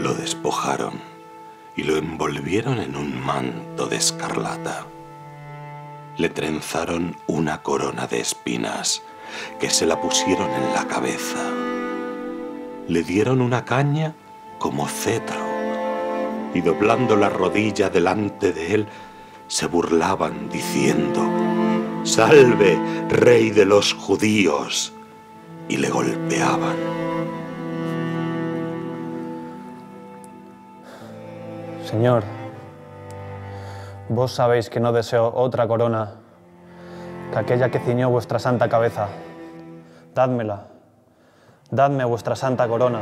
Lo despojaron y lo envolvieron en un manto de escarlata. Le trenzaron una corona de espinas que se la pusieron en la cabeza. Le dieron una caña como cetro y doblando la rodilla delante de él se burlaban diciendo: «¡Salve, rey de los judíos!» y le golpeaban. Señor, vos sabéis que no deseo otra corona que aquella que ciñó vuestra santa cabeza. Dádmela, dadme vuestra santa corona.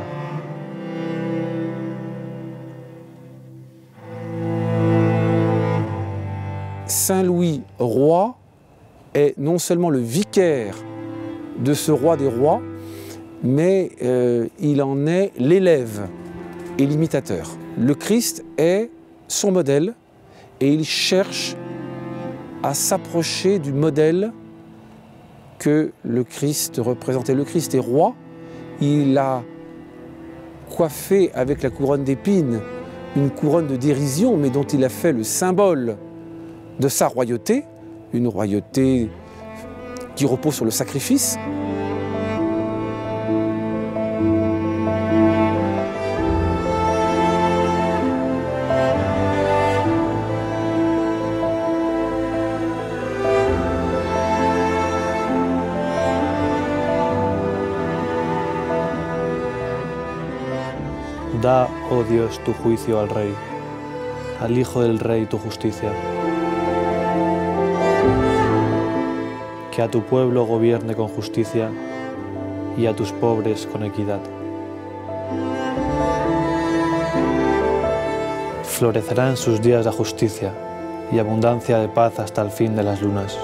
Saint Louis, roi, est non seulement le vicaire de ce roi des rois, mais il en est l'élève et l'imitateur. Le Christ est son modèle et il cherche à s'approcher du modèle que le Christ représentait. Le Christ est roi, il a coiffé avec la couronne d'épines une couronne de dérision, mais dont il a fait le symbole de sa royauté, une royauté qui repose sur le sacrifice. Da, oh Dios, tu juicio al rey, al hijo del rey tu justicia. Que a tu pueblo gobierne con justicia y a tus pobres con equidad. Florecerá en sus días la justicia y abundancia de paz hasta el fin de las lunas.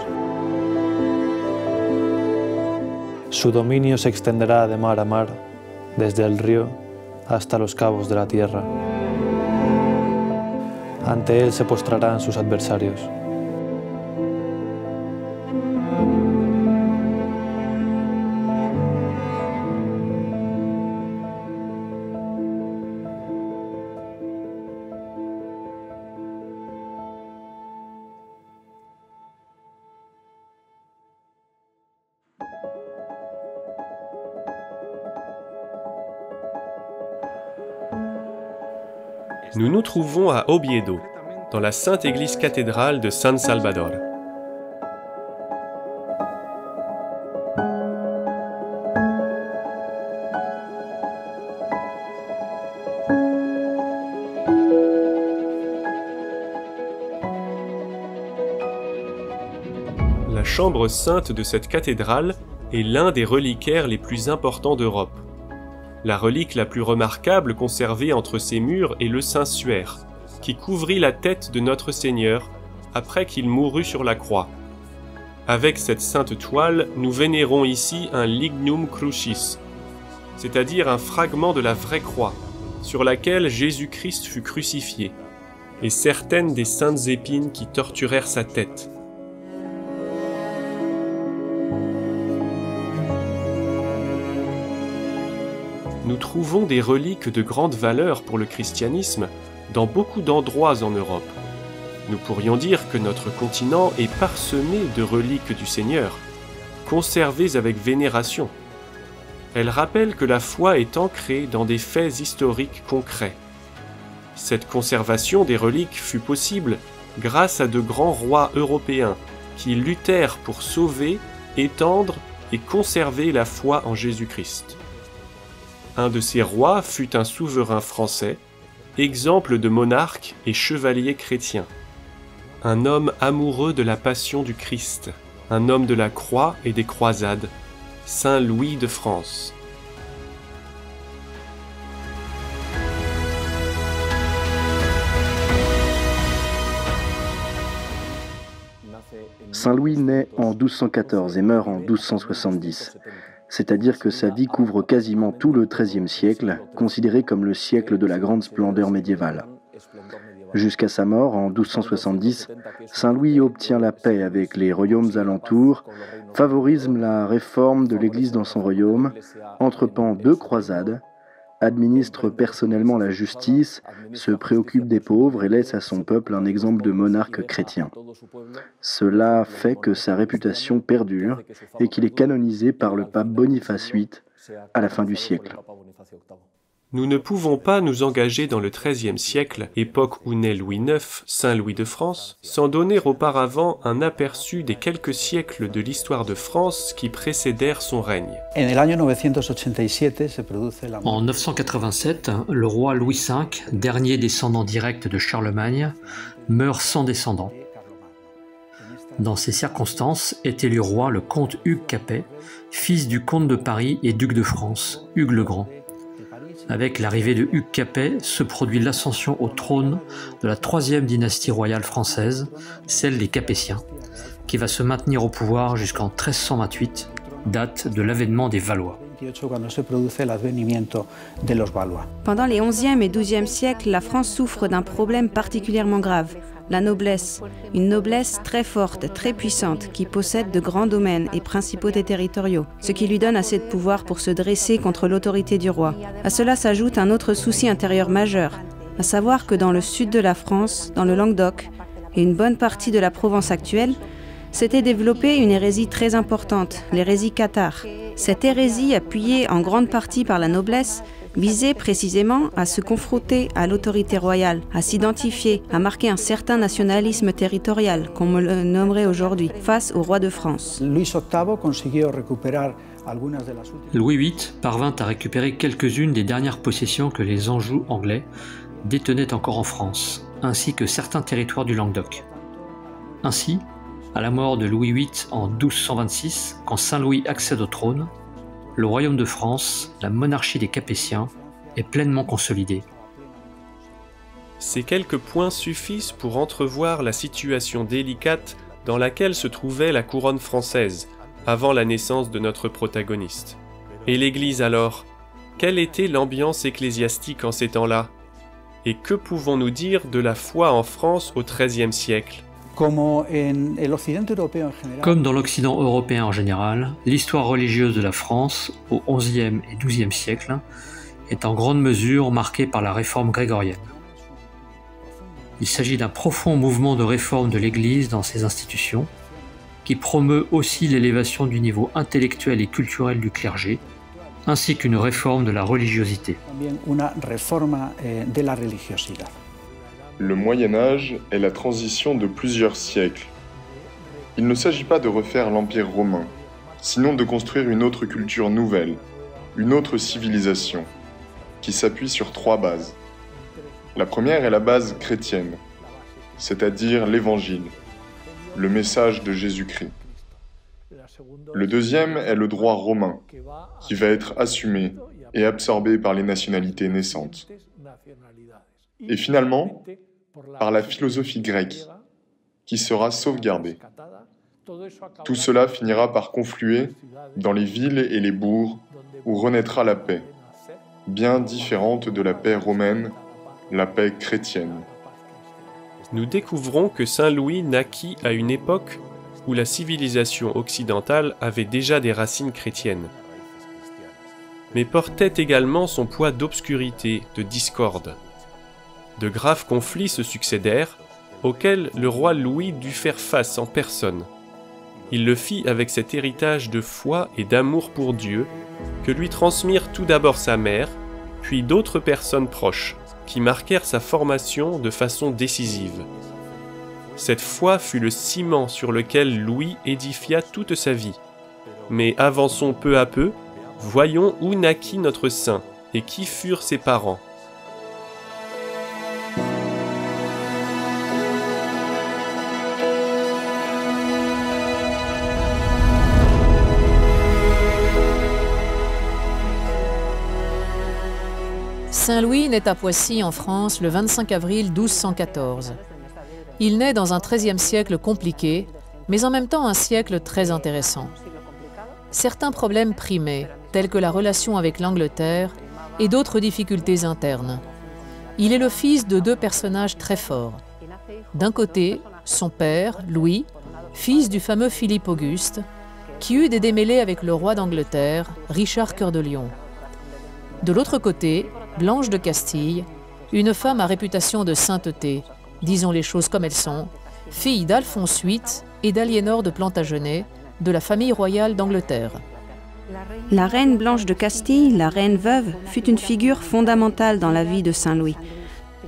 Su dominio se extenderá de mar a mar, desde el río hasta los cabos de la tierra. Ante él se postrarán sus adversarios. Nous nous trouvons à Oviedo, dans la Sainte Église cathédrale de San Salvador. La chambre sainte de cette cathédrale est l'un des reliquaires les plus importants d'Europe. La relique la plus remarquable conservée entre ses murs est le Saint-Suaire, qui couvrit la tête de notre Seigneur après qu'il mourut sur la croix. Avec cette sainte toile, nous vénérons ici un lignum crucis, c'est-à-dire un fragment de la vraie croix, sur laquelle Jésus-Christ fut crucifié, et certaines des saintes épines qui torturèrent sa tête. Nous trouvons des reliques de grande valeur pour le christianisme dans beaucoup d'endroits en Europe. Nous pourrions dire que notre continent est parsemé de reliques du Seigneur, conservées avec vénération. Elles rappellent que la foi est ancrée dans des faits historiques concrets. Cette conservation des reliques fut possible grâce à de grands rois européens qui luttèrent pour sauver, étendre et conserver la foi en Jésus-Christ. Un de ces rois fut un souverain français, exemple de monarque et chevalier chrétien. Un homme amoureux de la passion du Christ, un homme de la croix et des croisades, Saint Louis de France. Saint Louis naît en 1214 et meurt en 1270. C'est-à-dire que sa vie couvre quasiment tout le XIIIe siècle, considéré comme le siècle de la grande splendeur médiévale. Jusqu'à sa mort, en 1270, Saint Louis obtient la paix avec les royaumes alentours, favorise la réforme de l'Église dans son royaume, entreprend 2 croisades, administre personnellement la justice, se préoccupe des pauvres et laisse à son peuple un exemple de monarque chrétien. Cela fait que sa réputation perdure et qu'il est canonisé par le pape Boniface VIII à la fin du siècle. Nous ne pouvons pas nous engager dans le XIIIe siècle, époque où naît Louis IX, Saint Louis de France, sans donner auparavant un aperçu des quelques siècles de l'histoire de France qui précédèrent son règne. En 987, le roi Louis V, dernier descendant direct de Charlemagne, meurt sans descendant. Dans ces circonstances est élu roi le comte Hugues Capet, fils du comte de Paris et duc de France, Hugues le Grand. Avec l'arrivée de Hugues Capet se produit l'ascension au trône de la troisième dynastie royale française, celle des Capétiens, qui va se maintenir au pouvoir jusqu'en 1328, date de l'avènement des Valois. Pendant les 11e et 12e siècles, la France souffre d'un problème particulièrement grave, la noblesse. Une noblesse très forte, très puissante, qui possède de grands domaines et principautés territoriaux, ce qui lui donne assez de pouvoir pour se dresser contre l'autorité du roi. À cela s'ajoute un autre souci intérieur majeur, à savoir que dans le sud de la France, dans le Languedoc et une bonne partie de la Provence actuelle, s'était développée une hérésie très importante, l'hérésie cathare. Cette hérésie, appuyée en grande partie par la noblesse, visait précisément à se confronter à l'autorité royale, à s'identifier, à marquer un certain nationalisme territorial, comme on le nommerait aujourd'hui, face au roi de France. Louis VIII parvint à récupérer quelques-unes des dernières possessions que les Anjou anglais détenaient encore en France, ainsi que certains territoires du Languedoc. Ainsi, à la mort de Louis VIII en 1226, quand Saint-Louis accède au trône, le royaume de France, la monarchie des Capétiens, est pleinement consolidée. Ces quelques points suffisent pour entrevoir la situation délicate dans laquelle se trouvait la couronne française, avant la naissance de notre protagoniste. Et l'Église alors? Quelle était l'ambiance ecclésiastique en ces temps-là? Et que pouvons-nous dire de la foi en France au XIIIe siècle? Comme dans l'Occident européen en général, l'histoire religieuse de la France au XIe et XIIe siècle est en grande mesure marquée par la réforme grégorienne. Il s'agit d'un profond mouvement de réforme de l'Église dans ses institutions, qui promeut aussi l'élévation du niveau intellectuel et culturel du clergé, ainsi qu'une réforme de la religiosité. Le Moyen-Âge est la transition de plusieurs siècles. Il ne s'agit pas de refaire l'Empire romain, sinon de construire une autre culture nouvelle, une autre civilisation, qui s'appuie sur 3 bases. La première est la base chrétienne, c'est-à-dire l'Évangile, le message de Jésus-Christ. Le deuxième est le droit romain, qui va être assumé et absorbé par les nationalités naissantes. Et finalement, par la philosophie grecque, qui sera sauvegardée. Tout cela finira par confluer dans les villes et les bourgs où renaîtra la paix, bien différente de la paix romaine, la paix chrétienne. Nous découvrons que Saint Louis naquit à une époque où la civilisation occidentale avait déjà des racines chrétiennes, mais portait également son poids d'obscurité, de discorde. De graves conflits se succédèrent, auxquels le roi Louis dut faire face en personne. Il le fit avec cet héritage de foi et d'amour pour Dieu, que lui transmirent tout d'abord sa mère, puis d'autres personnes proches, qui marquèrent sa formation de façon décisive. Cette foi fut le ciment sur lequel Louis édifia toute sa vie. Mais avançons peu à peu, voyons où naquit notre saint et qui furent ses parents. Saint Louis naît à Poissy en France le 25 avril 1214. Il naît dans un XIIIe siècle compliqué, mais en même temps un siècle très intéressant. Certains problèmes primaient, tels que la relation avec l'Angleterre, et d'autres difficultés internes. Il est le fils de 2 personnages très forts. D'un côté, son père, Louis, fils du fameux Philippe Auguste, qui eut des démêlés avec le roi d'Angleterre, Richard Cœur de Lion. De l'autre côté, Blanche de Castille, une femme à réputation de sainteté, disons les choses comme elles sont, fille d'Alphonse VIII et d'Aliénor de Plantagenet, de la famille royale d'Angleterre. La reine Blanche de Castille, la reine veuve, fut une figure fondamentale dans la vie de Saint-Louis.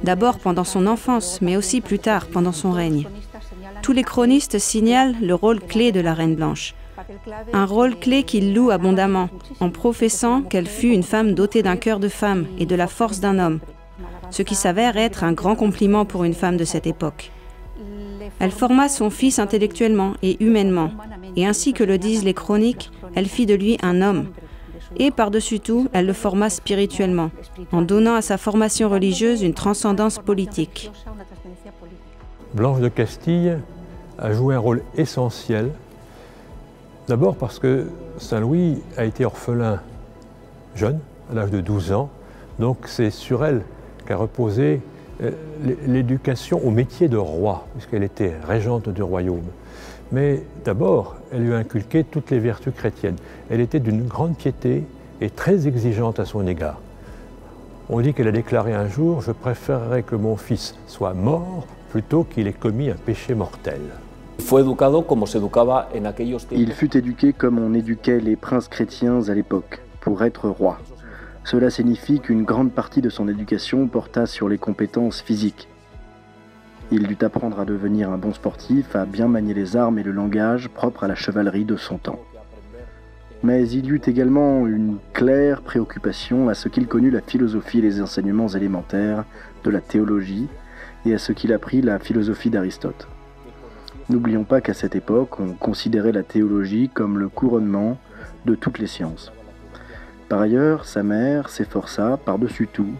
D'abord pendant son enfance, mais aussi plus tard pendant son règne. Tous les chronistes signalent le rôle clé de la reine Blanche. Un rôle clé qu'il loue abondamment, en professant qu'elle fut une femme dotée d'un cœur de femme et de la force d'un homme, ce qui s'avère être un grand compliment pour une femme de cette époque. Elle forma son fils intellectuellement et humainement, et ainsi que le disent les chroniques, elle fit de lui un homme. Et par-dessus tout, elle le forma spirituellement, en donnant à sa formation religieuse une transcendance politique. Blanche de Castille a joué un rôle essentiel, d'abord parce que Saint-Louis a été orphelin jeune, à l'âge de 12 ans, donc c'est sur elle qu'a reposé l'éducation au métier de roi, puisqu'elle était régente du royaume. Mais d'abord, elle lui a inculqué toutes les vertus chrétiennes. Elle était d'une grande piété et très exigeante à son égard. On dit qu'elle a déclaré un jour « Je préférerais que mon fils soit mort plutôt qu'il ait commis un péché mortel ». Il fut éduqué comme on éduquait les princes chrétiens à l'époque, pour être roi. Cela signifie qu'une grande partie de son éducation porta sur les compétences physiques. Il dut apprendre à devenir un bon sportif, à bien manier les armes et le langage propre à la chevalerie de son temps. Mais il y eut également une claire préoccupation à ce qu'il connût la philosophie et les enseignements élémentaires de la théologie et à ce qu'il apprit la philosophie d'Aristote. N'oublions pas qu'à cette époque, on considérait la théologie comme le couronnement de toutes les sciences. Par ailleurs, sa mère s'efforça, par-dessus tout,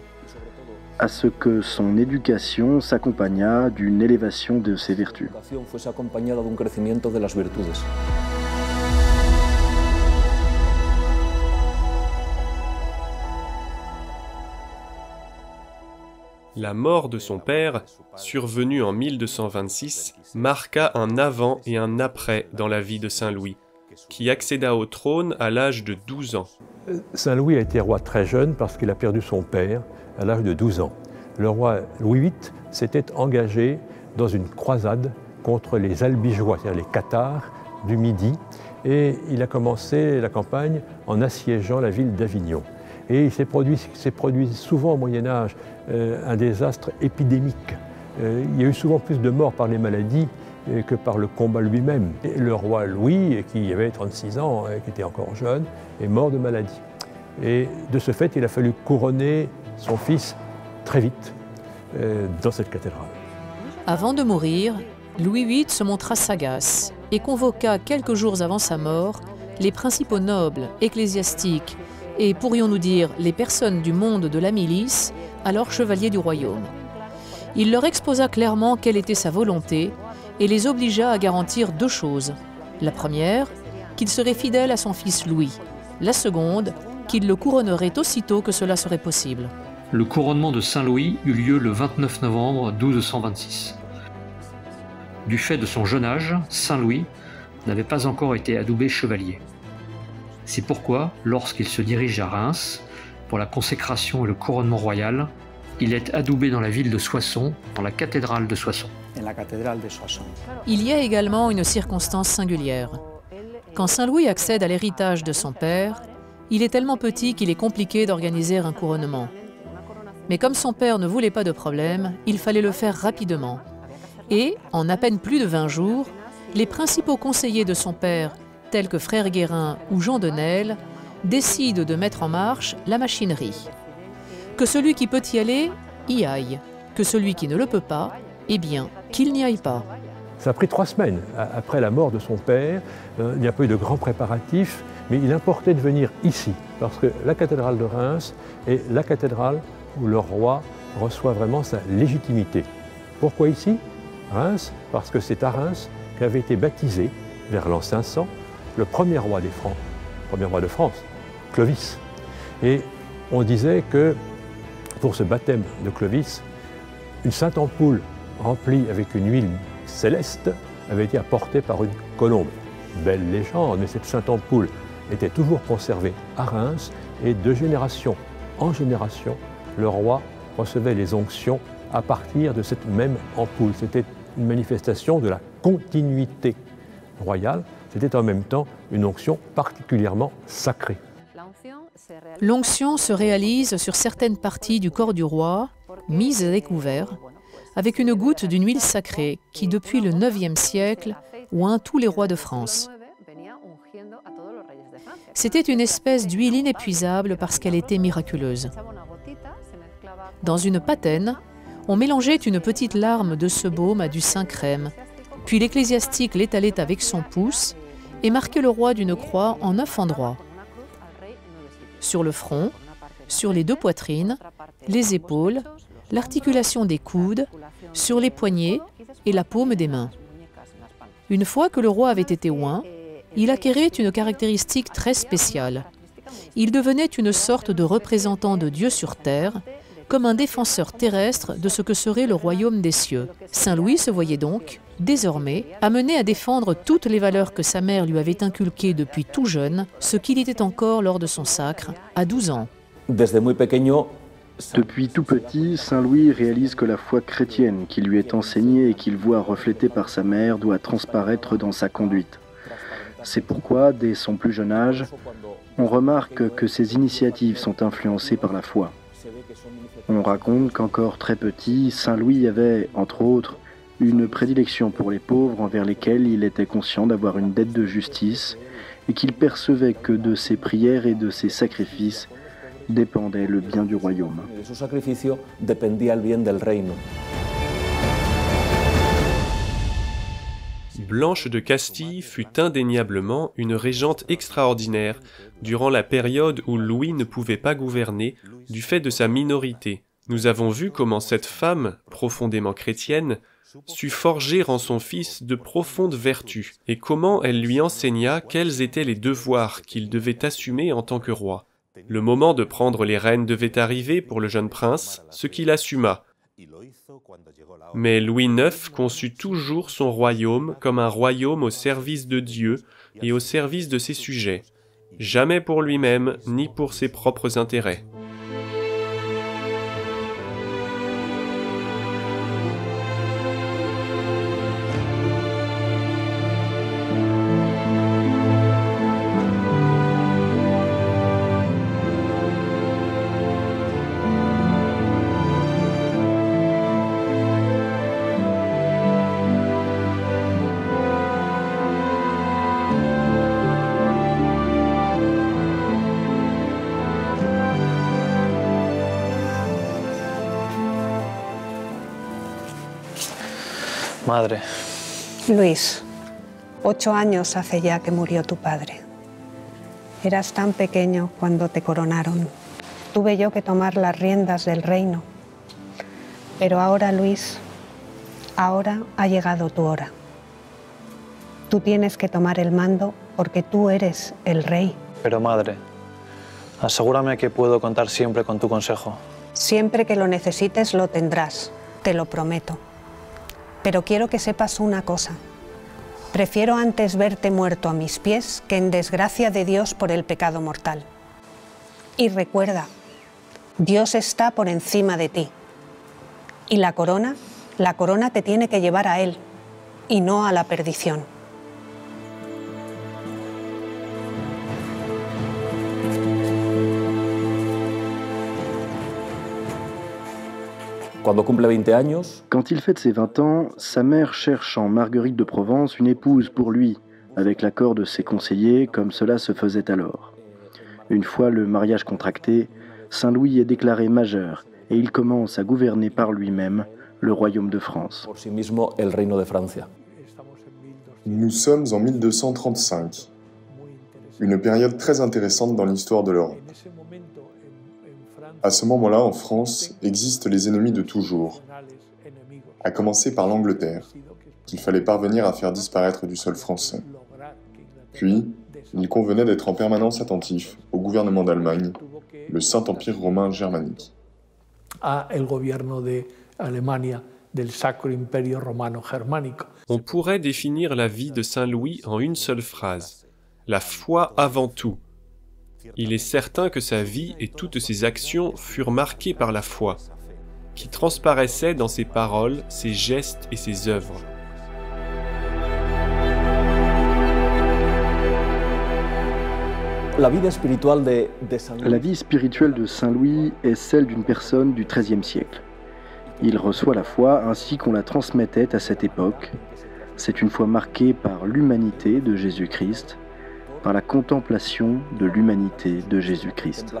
à ce que son éducation s'accompagnât d'une élévation de ses vertus. La mort de son père, survenue en 1226, marqua un avant et un après dans la vie de Saint-Louis, qui accéda au trône à l'âge de 12 ans. Saint-Louis a été roi très jeune parce qu'il a perdu son père à l'âge de 12 ans. Le roi Louis VIII s'était engagé dans une croisade contre les Albigeois, c'est-à-dire les Cathares du Midi, et il a commencé la campagne en assiégeant la ville d'Avignon. Et il s'est produit souvent au Moyen-Âge un désastre épidémique. Il y a eu souvent plus de morts par les maladies que par le combat lui-même. Le roi Louis, qui avait 36 ans, qui était encore jeune, est mort de maladie. Et de ce fait, il a fallu couronner son fils très vite dans cette cathédrale. Avant de mourir, Louis VIII se montra sagace et convoqua quelques jours avant sa mort les principaux nobles, ecclésiastiques et, pourrions-nous dire, les personnes du monde de la milice, alors chevaliers du royaume. Il leur exposa clairement quelle était sa volonté et les obligea à garantir deux choses. La première, qu'il serait fidèle à son fils Louis. La seconde, qu'il le couronnerait aussitôt que cela serait possible. Le couronnement de Saint-Louis eut lieu le 29 novembre 1226. Du fait de son jeune âge, Saint-Louis n'avait pas encore été adoubé chevalier. C'est pourquoi, lorsqu'il se dirige à Reims, pour la consécration et le couronnement royal, il est adoubé dans la ville de Soissons, dans la cathédrale de Soissons. Il y a également une circonstance singulière. Quand Saint-Louis accède à l'héritage de son père, il est tellement petit qu'il est compliqué d'organiser un couronnement. Mais comme son père ne voulait pas de problème, il fallait le faire rapidement. Et, en à peine plus de 20 jours, les principaux conseillers de son père, tels que Frère Guérin ou Jean de Nesle, décident de mettre en marche la machinerie. Que celui qui peut y aller, y aille. Que celui qui ne le peut pas, eh bien, qu'il n'y aille pas. Ça a pris 3 semaines après la mort de son père. Il n'y a pas eu de grands préparatifs, mais il importait de venir ici, parce que la cathédrale de Reims est la cathédrale où le roi reçoit vraiment sa légitimité. Pourquoi ici? Reims, parce que c'est à Reims qu'avait été baptisé, vers l'an 500, le premier roi des Francs, le premier roi de France, Clovis. Et on disait que pour ce baptême de Clovis, une sainte ampoule remplie avec une huile céleste avait été apportée par une colombe. Belle légende, mais cette sainte ampoule était toujours conservée à Reims et de génération en génération, le roi recevait les onctions à partir de cette même ampoule. C'était une manifestation de la continuité royale. C'était en même temps une onction particulièrement sacrée. L'onction se réalise sur certaines parties du corps du roi, mises à découvert, avec une goutte d'une huile sacrée qui, depuis le IXe siècle, oint tous les rois de France. C'était une espèce d'huile inépuisable parce qu'elle était miraculeuse. Dans une patène, on mélangeait une petite larme de ce baume à du Saint-Crème, puis l'ecclésiastique l'étalait avec son pouce et marquait le roi d'une croix en 9 endroits. Sur le front, sur les 2 poitrines, les épaules, l'articulation des coudes, sur les poignets et la paume des mains. Une fois que le roi avait été oint, il acquérait une caractéristique très spéciale. Il devenait une sorte de représentant de Dieu sur terre, comme un défenseur terrestre de ce que serait le royaume des cieux. Saint Louis se voyait donc, désormais, amené à défendre toutes les valeurs que sa mère lui avait inculquées depuis tout jeune, ce qu'il était encore lors de son sacre, à 12 ans. Depuis tout petit, Saint Louis réalise que la foi chrétienne qui lui est enseignée et qu'il voit reflétée par sa mère doit transparaître dans sa conduite. C'est pourquoi, dès son plus jeune âge, on remarque que ses initiatives sont influencées par la foi. On raconte qu'encore très petit, Saint Louis avait, entre autres, une prédilection pour les pauvres envers lesquels il était conscient d'avoir une dette de justice et qu'il percevait que de ses prières et de ses sacrifices dépendait le bien du royaume. Blanche de Castille fut indéniablement une régente extraordinaire durant la période où Louis ne pouvait pas gouverner du fait de sa minorité. Nous avons vu comment cette femme, profondément chrétienne, sut forger en son fils de profondes vertus, et comment elle lui enseigna quels étaient les devoirs qu'il devait assumer en tant que roi. Le moment de prendre les rênes devait arriver pour le jeune prince, ce qu'il assuma. Mais Louis IX conçut toujours son royaume comme un royaume au service de Dieu et au service de ses sujets, jamais pour lui-même ni pour ses propres intérêts. Madre. Luis, 8 años hace ya que murió tu padre. Eras tan pequeño cuando te coronaron. Tuve yo que tomar las riendas del reino. Pero ahora, Luis, ahora ha llegado tu hora. Tú tienes que tomar el mando porque tú eres el rey. Pero madre, asegúrame que puedo contar siempre con tu consejo. Siempre que lo necesites lo tendrás, te lo prometo. Pero quiero que sepas una cosa. Prefiero antes verte muerto a mis pies que en desgracia de Dios por el pecado mortal. Y recuerda, Dios está por encima de ti. Y la corona te tiene que llevar a Él, y no a la perdición. Quand il fête ses 20 ans, sa mère cherche en Marguerite de Provence une épouse pour lui, avec l'accord de ses conseillers, comme cela se faisait alors. Une fois le mariage contracté, Saint Louis est déclaré majeur et il commence à gouverner par lui-même le royaume de France. Nous sommes en 1235, une période très intéressante dans l'histoire de l'Europe. À ce moment-là, en France, existent les ennemis de toujours, à commencer par l'Angleterre, qu'il fallait parvenir à faire disparaître du sol français. Puis, il convenait d'être en permanence attentif au gouvernement d'Allemagne, le Saint-Empire romain germanique. On pourrait définir la vie de Saint Louis en une seule phrase. La foi avant tout. il est certain que sa vie et toutes ses actions furent marquées par la foi, qui transparaissait dans ses paroles, ses gestes et ses œuvres. La vie spirituelle de Saint Louis est celle d'une personne du XIIIe siècle. Il reçoit la foi ainsi qu'on la transmettait à cette époque. C'est une foi marquée par l'humanité de Jésus-Christ, par la contemplation de l'humanité de Jésus-Christ.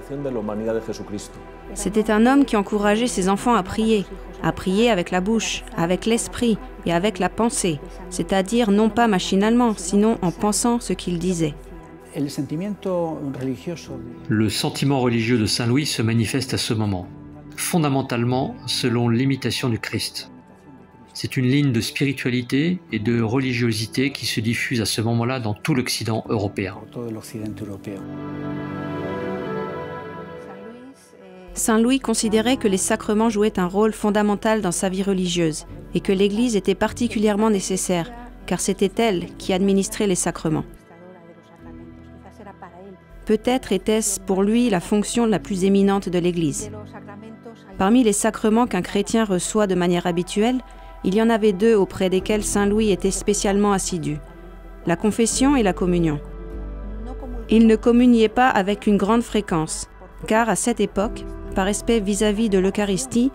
C'était un homme qui encourageait ses enfants à prier avec la bouche, avec l'esprit et avec la pensée, c'est-à-dire non pas machinalement, sinon en pensant ce qu'il disait. Le sentiment religieux de Saint Louis se manifeste à ce moment, fondamentalement selon l'imitation du Christ. C'est une ligne de spiritualité et de religiosité qui se diffuse à ce moment-là dans tout l'Occident européen. Saint Louis considérait que les sacrements jouaient un rôle fondamental dans sa vie religieuse et que l'Église était particulièrement nécessaire, car c'était elle qui administrait les sacrements. Peut-être était-ce pour lui la fonction la plus éminente de l'Église. Parmi les sacrements qu'un chrétien reçoit de manière habituelle, il y en avait deux auprès desquels Saint Louis était spécialement assidu, la confession et la communion. Il ne communiait pas avec une grande fréquence, car à cette époque, par respect vis-à-vis de l'Eucharistie,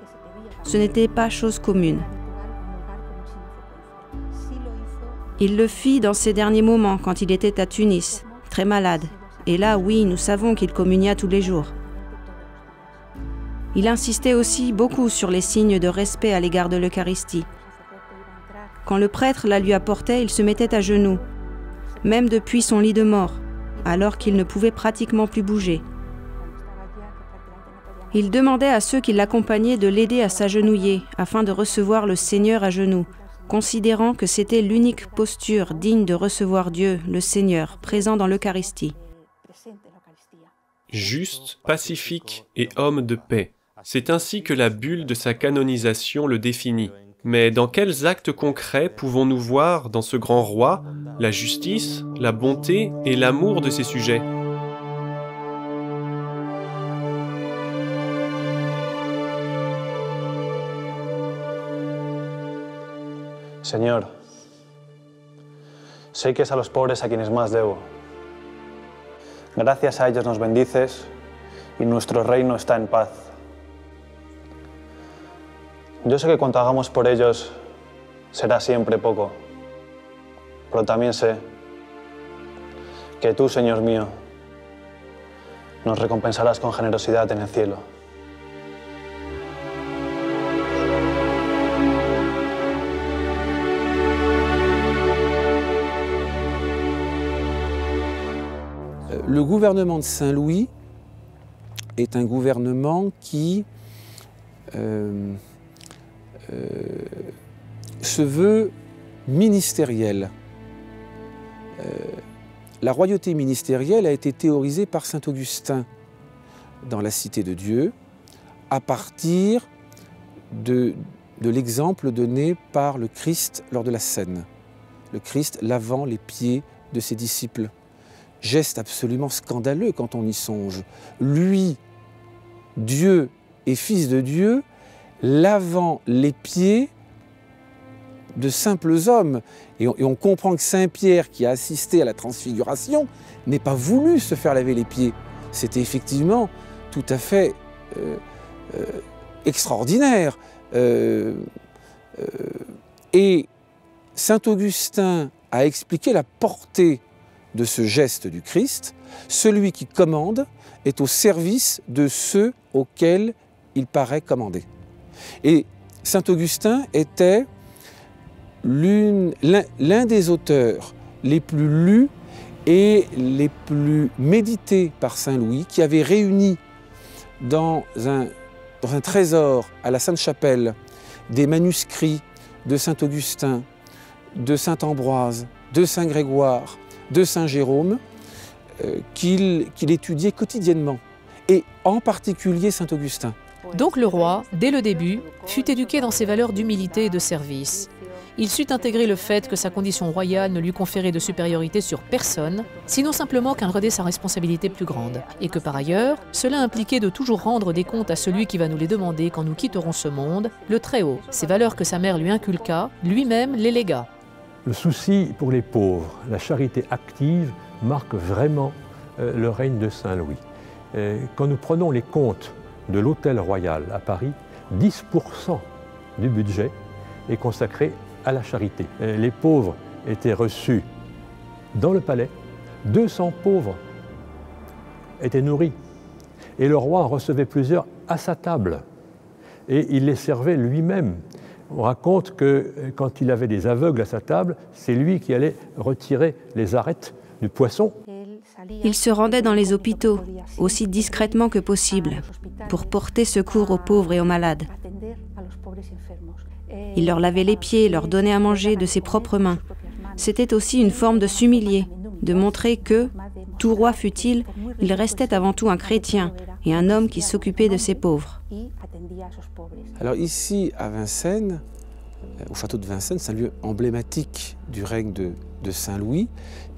ce n'était pas chose commune. Il le fit dans ses derniers moments quand il était à Tunis, très malade. Et là, oui, nous savons qu'il communia tous les jours. Il insistait aussi beaucoup sur les signes de respect à l'égard de l'Eucharistie. Quand le prêtre la lui apportait, il se mettait à genoux, même depuis son lit de mort, alors qu'il ne pouvait pratiquement plus bouger. Il demandait à ceux qui l'accompagnaient de l'aider à s'agenouiller afin de recevoir le Seigneur à genoux, considérant que c'était l'unique posture digne de recevoir Dieu, le Seigneur, présent dans l'Eucharistie. Juste, pacifique et homme de paix. C'est ainsi que la bulle de sa canonisation le définit. Mais dans quels actes concrets pouvons-nous voir dans ce grand roi la justice, la bonté et l'amour de ses sujets ? Señor, sé que es a los pobres a quienes más debo. Gracias a ellos nos bendices y nuestro reino está en paz. Yo sé que cuanto hagamos por ellos será siempre poco, pero también sé que tú, Señor mío, nos recompensarás con generosidad en el cielo. Le gouvernement de Saint-Louis est un gouvernement qui se veut ministériel. La royauté ministérielle a été théorisée par saint Augustin dans la Cité de Dieu à partir de l'exemple donné par le Christ lors de la scène. Le Christ lavant les pieds de ses disciples. Geste absolument scandaleux quand on y songe. Lui, Dieu et Fils de Dieu, lavant les pieds de simples hommes. Et on comprend que Saint Pierre, qui a assisté à la transfiguration, n'ait pas voulu se faire laver les pieds. C'était effectivement tout à fait extraordinaire. Et saint Augustin a expliqué la portée de ce geste du Christ. Celui qui commande est au service de ceux auxquels il paraît commander. Et saint Augustin était l'un des auteurs les plus lus et les plus médités par saint Louis, qui avait réuni dans un trésor à la Sainte-Chapelle des manuscrits de saint Augustin, de saint Ambroise, de saint Grégoire, de saint Jérôme, qu'il étudiait quotidiennement, et en particulier saint Augustin. Donc le roi, dès le début, fut éduqué dans ses valeurs d'humilité et de service. il sut intégrer le fait que sa condition royale ne lui conférait de supériorité sur personne, sinon simplement qu'elle rendait sa responsabilité plus grande, et que par ailleurs, cela impliquait de toujours rendre des comptes à celui qui va nous les demander quand nous quitterons ce monde, le Très-Haut. Ces valeurs que sa mère lui inculqua, lui-même les légua. Le souci pour les pauvres, la charité active, marque vraiment le règne de Saint-Louis. Quand nous prenons les comptes de l'Hôtel Royal à Paris, 10% du budget est consacré à la charité. Les pauvres étaient reçus dans le palais, 200 pauvres étaient nourris et le roi en recevait plusieurs à sa table et il les servait lui-même. On raconte que quand il avait des aveugles à sa table, c'est lui qui allait retirer les arêtes du poisson. Il se rendait dans les hôpitaux, aussi discrètement que possible, pour porter secours aux pauvres et aux malades. Il leur lavait les pieds, leur donnait à manger de ses propres mains. C'était aussi une forme de s'humilier, de montrer que, tout roi fût-il, il restait avant tout un chrétien et un homme qui s'occupait de ses pauvres. Alors ici, à Vincennes, au château de Vincennes, c'est un lieu emblématique du règne de Saint-Louis.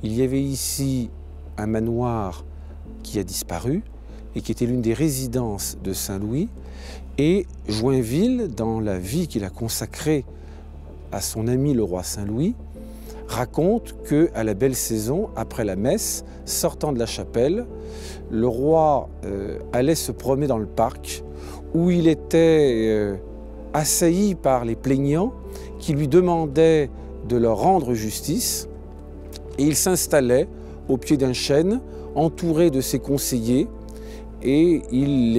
Il y avait ici un manoir qui a disparu et qui était l'une des résidences de Saint-Louis. Et Joinville, dans la vie qu'il a consacrée à son ami le roi Saint-Louis, raconte qu'à la belle saison, après la messe, sortant de la chapelle, le roi allait se promener dans le parc où il était assailli par les plaignants qui lui demandaient de leur rendre justice. Et il s'installait au pied d'un chêne, entouré de ses conseillers, et il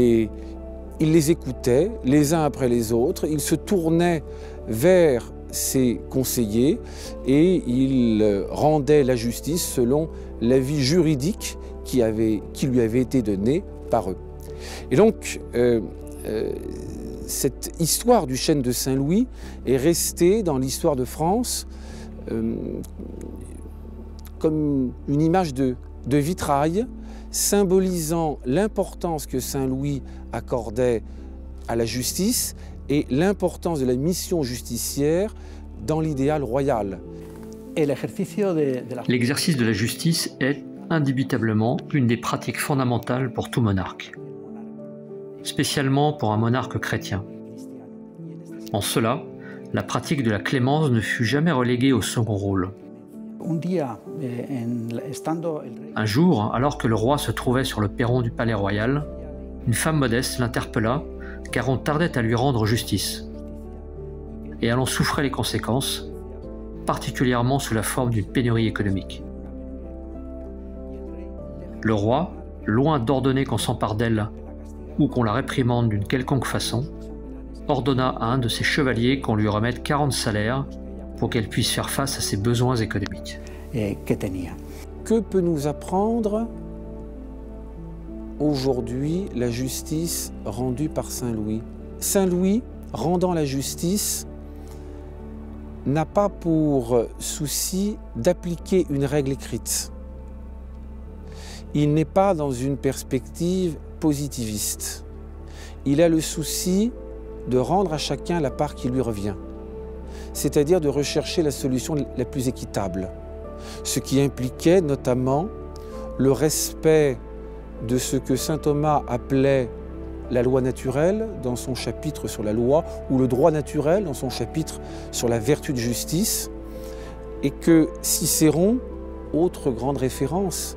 les écoutait les uns après les autres. Il se tournait vers ses conseillers et il rendait la justice selon l'avis juridique qui lui avait été donné par eux. Et donc, cette histoire du chêne de Saint-Louis est restée dans l'histoire de France comme une image de vitrail symbolisant l'importance que Saint-Louis accordait à la justice et l'importance de la mission justicière dans l'idéal royal. L'exercice de la justice est indubitablement une des pratiques fondamentales pour tout monarque, spécialement pour un monarque chrétien. En cela, la pratique de la clémence ne fut jamais reléguée au second rôle. Un jour, alors que le roi se trouvait sur le perron du palais royal, une femme modeste l'interpella car on tardait à lui rendre justice. Et elle en souffrait les conséquences, particulièrement sous la forme d'une pénurie économique. Le roi, loin d'ordonner qu'on s'empare d'elle ou qu'on la réprimande d'une quelconque façon, ordonna à un de ses chevaliers qu'on lui remette 40 salaires pour qu'elle puisse faire face à ses besoins économiques. Que peut nous apprendre aujourd'hui la justice rendue par Saint-Louis? Saint-Louis, rendant la justice, n'a pas pour souci d'appliquer une règle écrite. Il n'est pas dans une perspective positiviste. Il a le souci de rendre à chacun la part qui lui revient, c'est-à-dire de rechercher la solution la plus équitable, ce qui impliquait notamment le respect de ce que saint Thomas appelait la loi naturelle dans son chapitre sur la loi, ou le droit naturel dans son chapitre sur la vertu de justice, et que Cicéron, autre grande référence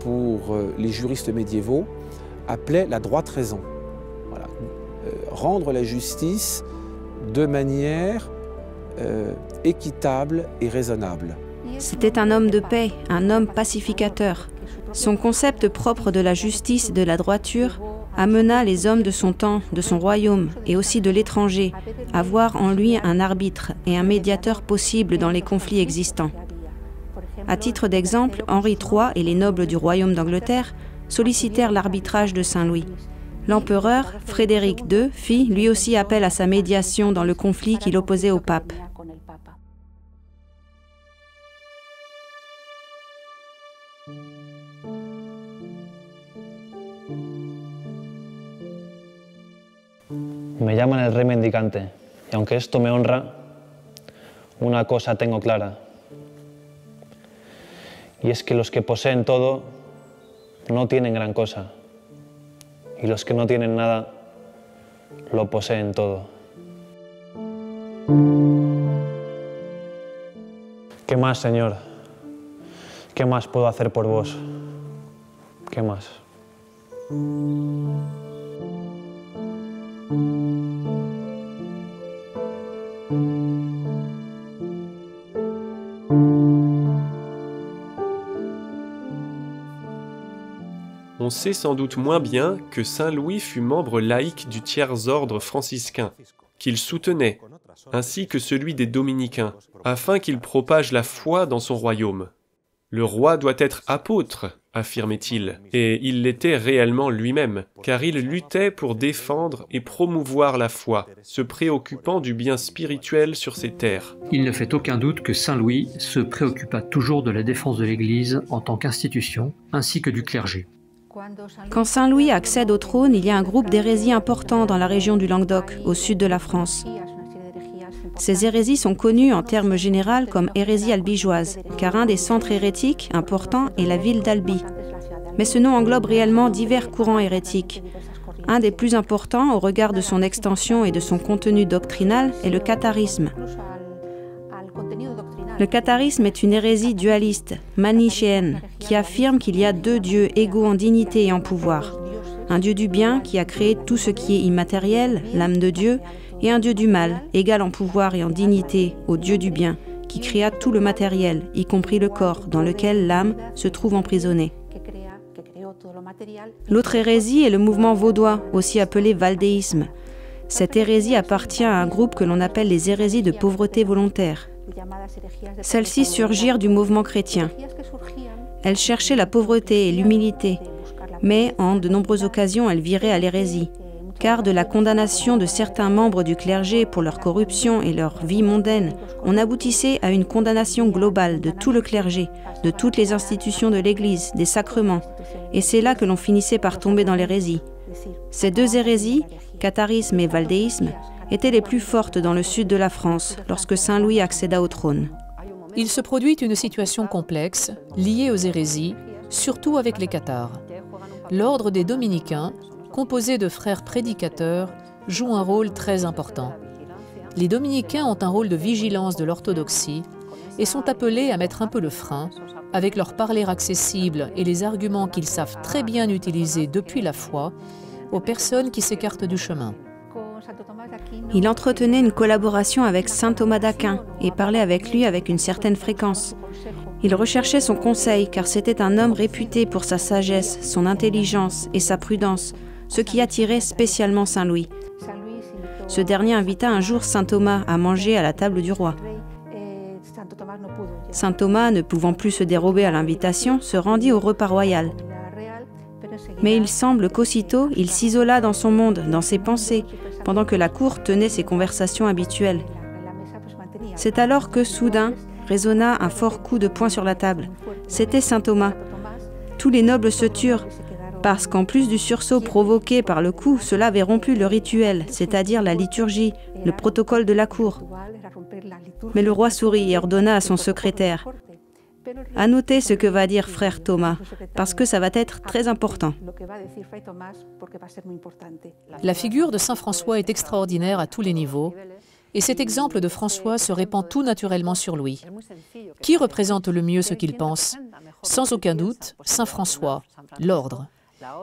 pour les juristes médiévaux, appelait la droite raison. Voilà. Rendre la justice de manière équitable et raisonnable. C'était un homme de paix, un homme pacificateur. Son concept propre de la justice et de la droiture amena les hommes de son temps, de son royaume et aussi de l'étranger à voir en lui un arbitre et un médiateur possible dans les conflits existants. À titre d'exemple, Henri III et les nobles du royaume d'Angleterre sollicitèrent l'arbitrage de Saint-Louis. L'empereur, Frédéric II, fit lui aussi appel à sa médiation dans le conflit qui l'opposait au pape. Me llaman el rey mendicante, y aunque esto me honra, Una cosa tengo clara, y es que los que poseen todo no tienen gran cosa, y los que no tienen nada lo poseen todo. ¿Qué más, Señor? ¿Qué más puedo hacer por vos? ¿Qué más? On sait sans doute moins bien que Saint Louis fut membre laïque du tiers-ordre franciscain, qu'il soutenait, ainsi que celui des dominicains, afin qu'il propage la foi dans son royaume. Le roi doit être apôtre, affirmait-il, et il l'était réellement lui-même, car il luttait pour défendre et promouvoir la foi, se préoccupant du bien spirituel sur ses terres. Il ne fait aucun doute que Saint Louis se préoccupa toujours de la défense de l'Église en tant qu'institution, ainsi que du clergé. Quand Saint Louis accède au trône, il y a un groupe d'hérésies important dans la région du Languedoc, au sud de la France. Ces hérésies sont connues en termes généraux comme hérésies albigeoises, car un des centres hérétiques importants est la ville d'Albi. Mais ce nom englobe réellement divers courants hérétiques. Un des plus importants au regard de son extension et de son contenu doctrinal est le catharisme. Le catharisme est une hérésie dualiste, manichéenne, qui affirme qu'il y a deux dieux égaux en dignité et en pouvoir. Un dieu du bien qui a créé tout ce qui est immatériel, l'âme de Dieu, et un dieu du mal, égal en pouvoir et en dignité au dieu du bien, qui créa tout le matériel, y compris le corps, dans lequel l'âme se trouve emprisonnée. L'autre hérésie est le mouvement vaudois, aussi appelé valdéisme. Cette hérésie appartient à un groupe que l'on appelle les hérésies de pauvreté volontaire. Celles-ci surgirent du mouvement chrétien. Elles cherchaient la pauvreté et l'humilité, mais en de nombreuses occasions elles viraient à l'hérésie, car de la condamnation de certains membres du clergé pour leur corruption et leur vie mondaine, on aboutissait à une condamnation globale de tout le clergé, de toutes les institutions de l'Église, des sacrements, et c'est là que l'on finissait par tomber dans l'hérésie. Ces deux hérésies, catharisme et valdéisme, étaient les plus fortes dans le sud de la France lorsque Saint Louis accéda au trône. Il se produit une situation complexe, liée aux hérésies, surtout avec les cathares. L'ordre des dominicains, composé de frères prédicateurs, joue un rôle très important. Les dominicains ont un rôle de vigilance de l'orthodoxie et sont appelés à mettre un peu le frein, avec leur parler accessible et les arguments qu'ils savent très bien utiliser depuis la foi, aux personnes qui s'écartent du chemin. Il entretenait une collaboration avec saint Thomas d'Aquin et parlait avec lui avec une certaine fréquence. Il recherchait son conseil car c'était un homme réputé pour sa sagesse, son intelligence et sa prudence, ce qui attirait spécialement Saint Louis. Ce dernier invita un jour saint Thomas à manger à la table du roi. Saint Thomas, ne pouvant plus se dérober à l'invitation, se rendit au repas royal. Mais il semble qu'aussitôt, il s'isola dans son monde, dans ses pensées, pendant que la cour tenait ses conversations habituelles. C'est alors que, soudain, résonna un fort coup de poing sur la table. C'était saint Thomas. Tous les nobles se turent, parce qu'en plus du sursaut provoqué par le coup, cela avait rompu le rituel, c'est-à-dire la liturgie, le protocole de la cour. Mais le roi sourit et ordonna à son secrétaire: « À noter ce que va dire frère Thomas, parce que ça va être très important. » La figure de saint François est extraordinaire à tous les niveaux, et cet exemple de François se répand tout naturellement sur Louis. Qui représente le mieux ce qu'il pense? Sans aucun doute, saint François, l'ordre.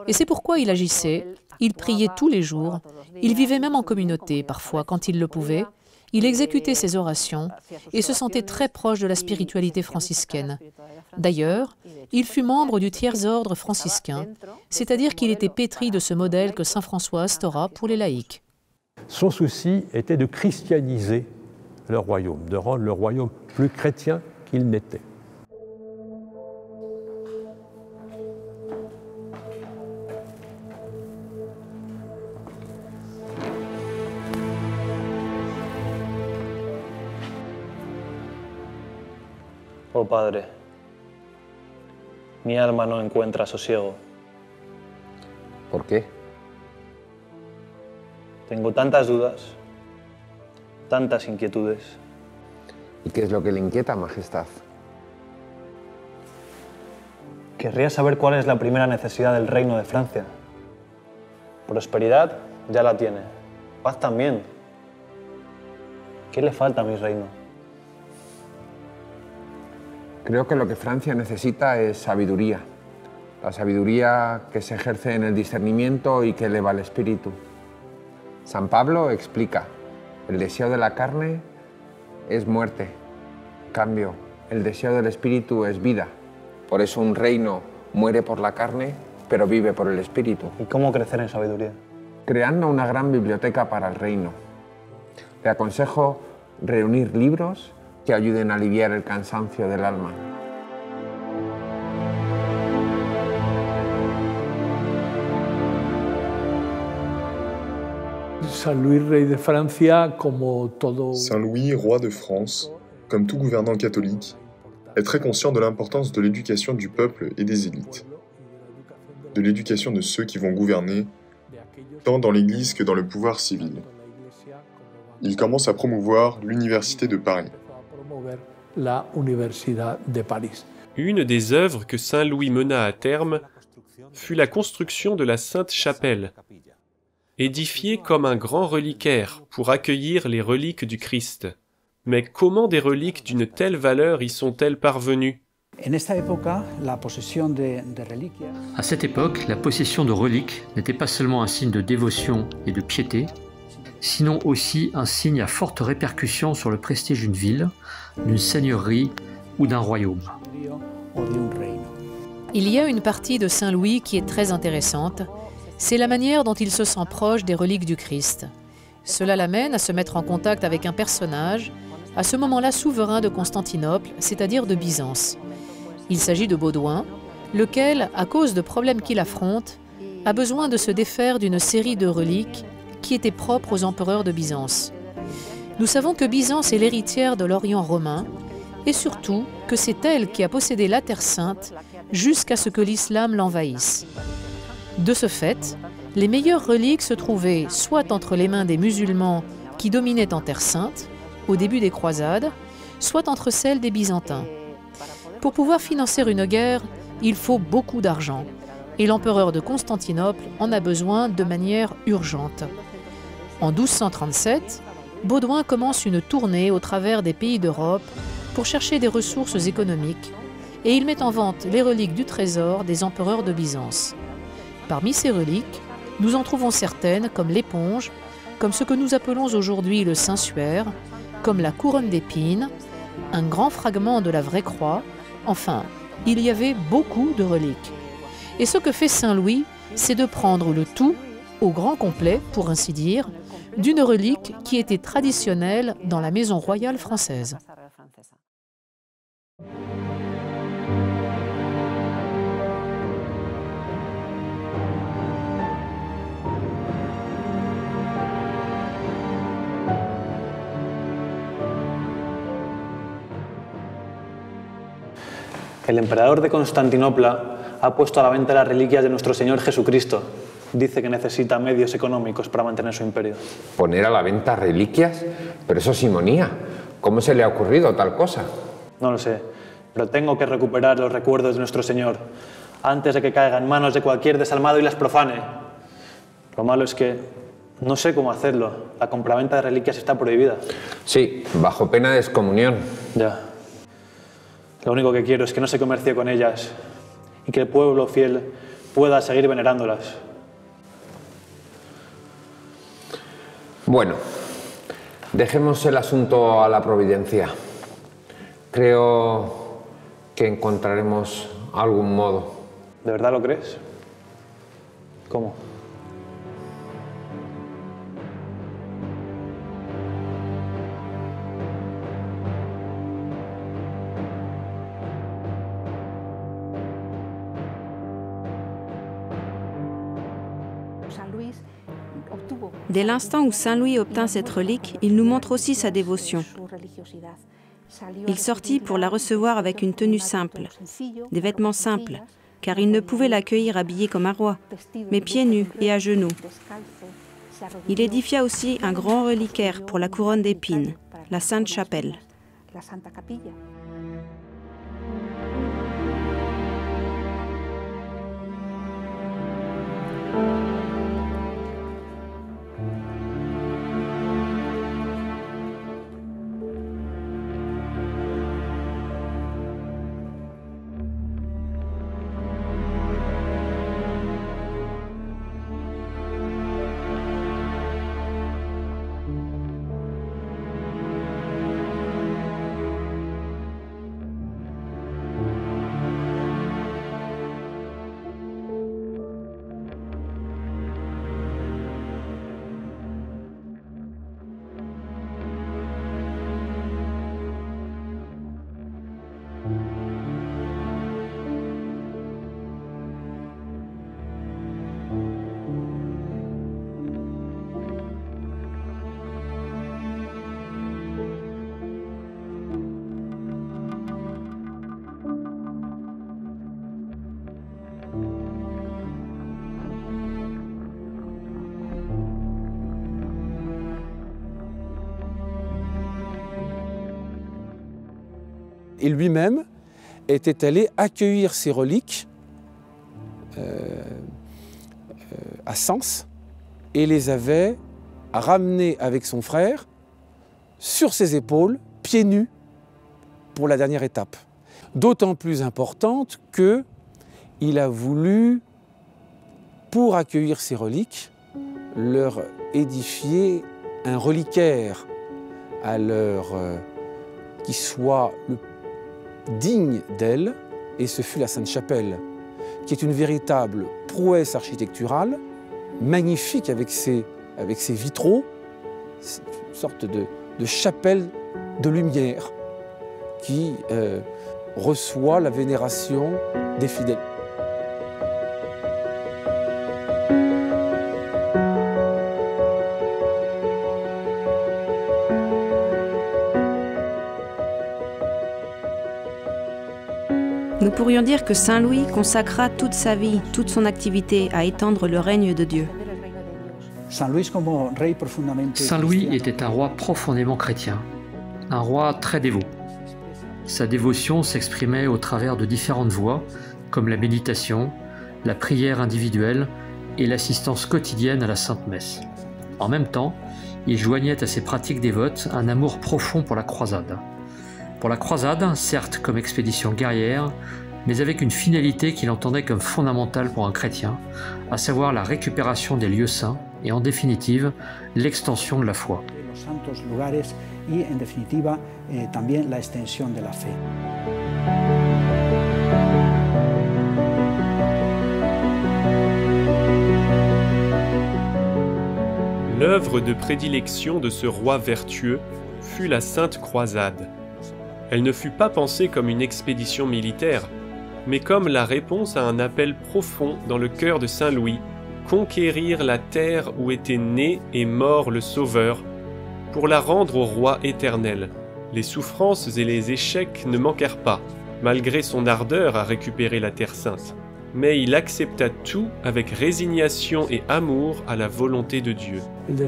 Et c'est pourquoi il agissait, il priait tous les jours, il vivait même en communauté parfois quand il le pouvait, il exécutait ses orations et se sentait très proche de la spiritualité franciscaine. D'ailleurs, il fut membre du tiers-ordre franciscain, c'est-à-dire qu'il était pétri de ce modèle que saint François instaura pour les laïcs. Son souci était de christianiser le royaume, de rendre le royaume plus chrétien qu'il n'était. Oh Padre, mi alma no encuentra sosiego. ¿Por qué? Tengo tantas dudas, tantas inquietudes. ¿Y qué es lo que le inquieta, Majestad? Querría saber cuál es la primera necesidad del reino de Francia. Prosperidad ya la tiene, paz también. ¿Qué le falta a mi reino? Creo que lo que Francia necesita es sabiduría. La sabiduría que se ejerce en el discernimiento y que eleva el espíritu. San Pablo explica, el deseo de la carne es muerte. En cambio, el deseo del espíritu es vida. Por eso un reino muere por la carne, pero vive por el espíritu. ¿Y cómo crecer en sabiduría? Creando una gran biblioteca para el reino. Le aconsejo reunir libros que ayuden a aliviar el cansancio del alma. Saint Louis, rey de Francia, como todo... Saint Louis, roi de France, comme tout gouvernant catholique, est très conscient de l'importance de l'éducation du peuple et des élites, de l'éducation de ceux qui vont gouverner, tant dans l'Église que dans le pouvoir civil. Il commence à promouvoir l'Université de Paris. La Universidad de París. Une des œuvres que Saint Louis mena à terme fut la construction de la Sainte Chapelle, édifiée comme un grand reliquaire pour accueillir les reliques du Christ. Mais comment des reliques d'une telle valeur y sont-elles parvenues? À cette époque, la possession de reliques n'était pas seulement un signe de dévotion et de piété, sinon aussi un signe à forte répercussion sur le prestige d'une ville, d'une seigneurie ou d'un royaume. Il y a une partie de Saint Louis qui est très intéressante, c'est la manière dont il se sent proche des reliques du Christ. Cela l'amène à se mettre en contact avec un personnage, à ce moment-là souverain de Constantinople, c'est-à-dire de Byzance. Il s'agit de Baudouin, lequel, à cause de problèmes qu'il affronte, a besoin de se défaire d'une série de reliques qui étaient propres aux empereurs de Byzance. Nous savons que Byzance est l'héritière de l'Orient romain, et surtout que c'est elle qui a possédé la Terre Sainte jusqu'à ce que l'islam l'envahisse. De ce fait, les meilleures reliques se trouvaient soit entre les mains des musulmans qui dominaient en Terre Sainte, au début des croisades, soit entre celles des Byzantins. Pour pouvoir financer une guerre, il faut beaucoup d'argent, et l'empereur de Constantinople en a besoin de manière urgente. En 1237, Baudouin commence une tournée au travers des pays d'Europe pour chercher des ressources économiques, et il met en vente les reliques du trésor des empereurs de Byzance. Parmi ces reliques, nous en trouvons certaines comme l'éponge, comme ce que nous appelons aujourd'hui le Saint-Suaire, comme la couronne d'épines, un grand fragment de la vraie croix, enfin, il y avait beaucoup de reliques. Et ce que fait Saint Louis, c'est de prendre le tout, au grand complet, pour ainsi dire, d'une relique qui était traditionnelle dans la maison royale française. El emperador de Constantinopla ha puesto a la venta las reliquias de nuestro Señor Jesucristo. Dice que necesita medios económicos para mantener su imperio. ¿Poner a la venta reliquias? Pero eso es simonía. ¿Cómo se le ha ocurrido tal cosa? No lo sé, pero tengo que recuperar los recuerdos de nuestro Señor antes de que caiga en manos de cualquier desalmado y las profane. Lo malo es que no sé cómo hacerlo. La compraventa de reliquias está prohibida. Sí, bajo pena de excomunión. Ya. Lo único que quiero es que no se comercie con ellas y que el pueblo fiel pueda seguir venerándolas. Bueno, dejemos el asunto a la providencia. Creo que encontraremos algún modo. ¿De verdad lo crees? ¿Cómo? Dès l'instant où Saint Louis obtint cette relique, il nous montre aussi sa dévotion. Il sortit pour la recevoir avec une tenue simple, des vêtements simples, car il ne pouvait l'accueillir habillé comme un roi, mais pieds nus et à genoux. Il édifia aussi un grand reliquaire pour la couronne d'épines, la Sainte Chapelle. la Santa Capilla. Et lui-même était allé accueillir ces reliques à Sens et les avait ramenées avec son frère sur ses épaules, pieds nus, pour la dernière étape. D'autant plus importante qu'il a voulu, pour accueillir ces reliques, leur édifier un reliquaire qui soit le digne d'elle, et ce fut la Sainte-Chapelle, qui est une véritable prouesse architecturale, magnifique avec ses vitraux, une sorte de chapelle de lumière qui reçoit la vénération des fidèles. Nous pourrions dire que Saint Louis consacra toute sa vie, toute son activité à étendre le règne de Dieu. Saint Louis était un roi profondément chrétien, un roi très dévot. Sa dévotion s'exprimait au travers de différentes voies, comme la méditation, la prière individuelle et l'assistance quotidienne à la Sainte Messe. En même temps, il joignait à ses pratiques dévotes un amour profond pour la croisade. Pour la croisade, certes comme expédition guerrière, mais avec une finalité qu'il entendait comme fondamentale pour un chrétien, à savoir la récupération des lieux saints et en définitive, l'extension de la foi. L'œuvre de prédilection de ce roi vertueux fut la Sainte Croisade. Elle ne fut pas pensée comme une expédition militaire, mais comme la réponse à un appel profond dans le cœur de Saint Louis, conquérir la terre où était né et mort le Sauveur, pour la rendre au roi éternel. Les souffrances et les échecs ne manquèrent pas, malgré son ardeur à récupérer la Terre Sainte. Mais il accepta tout avec résignation et amour à la volonté de Dieu. Le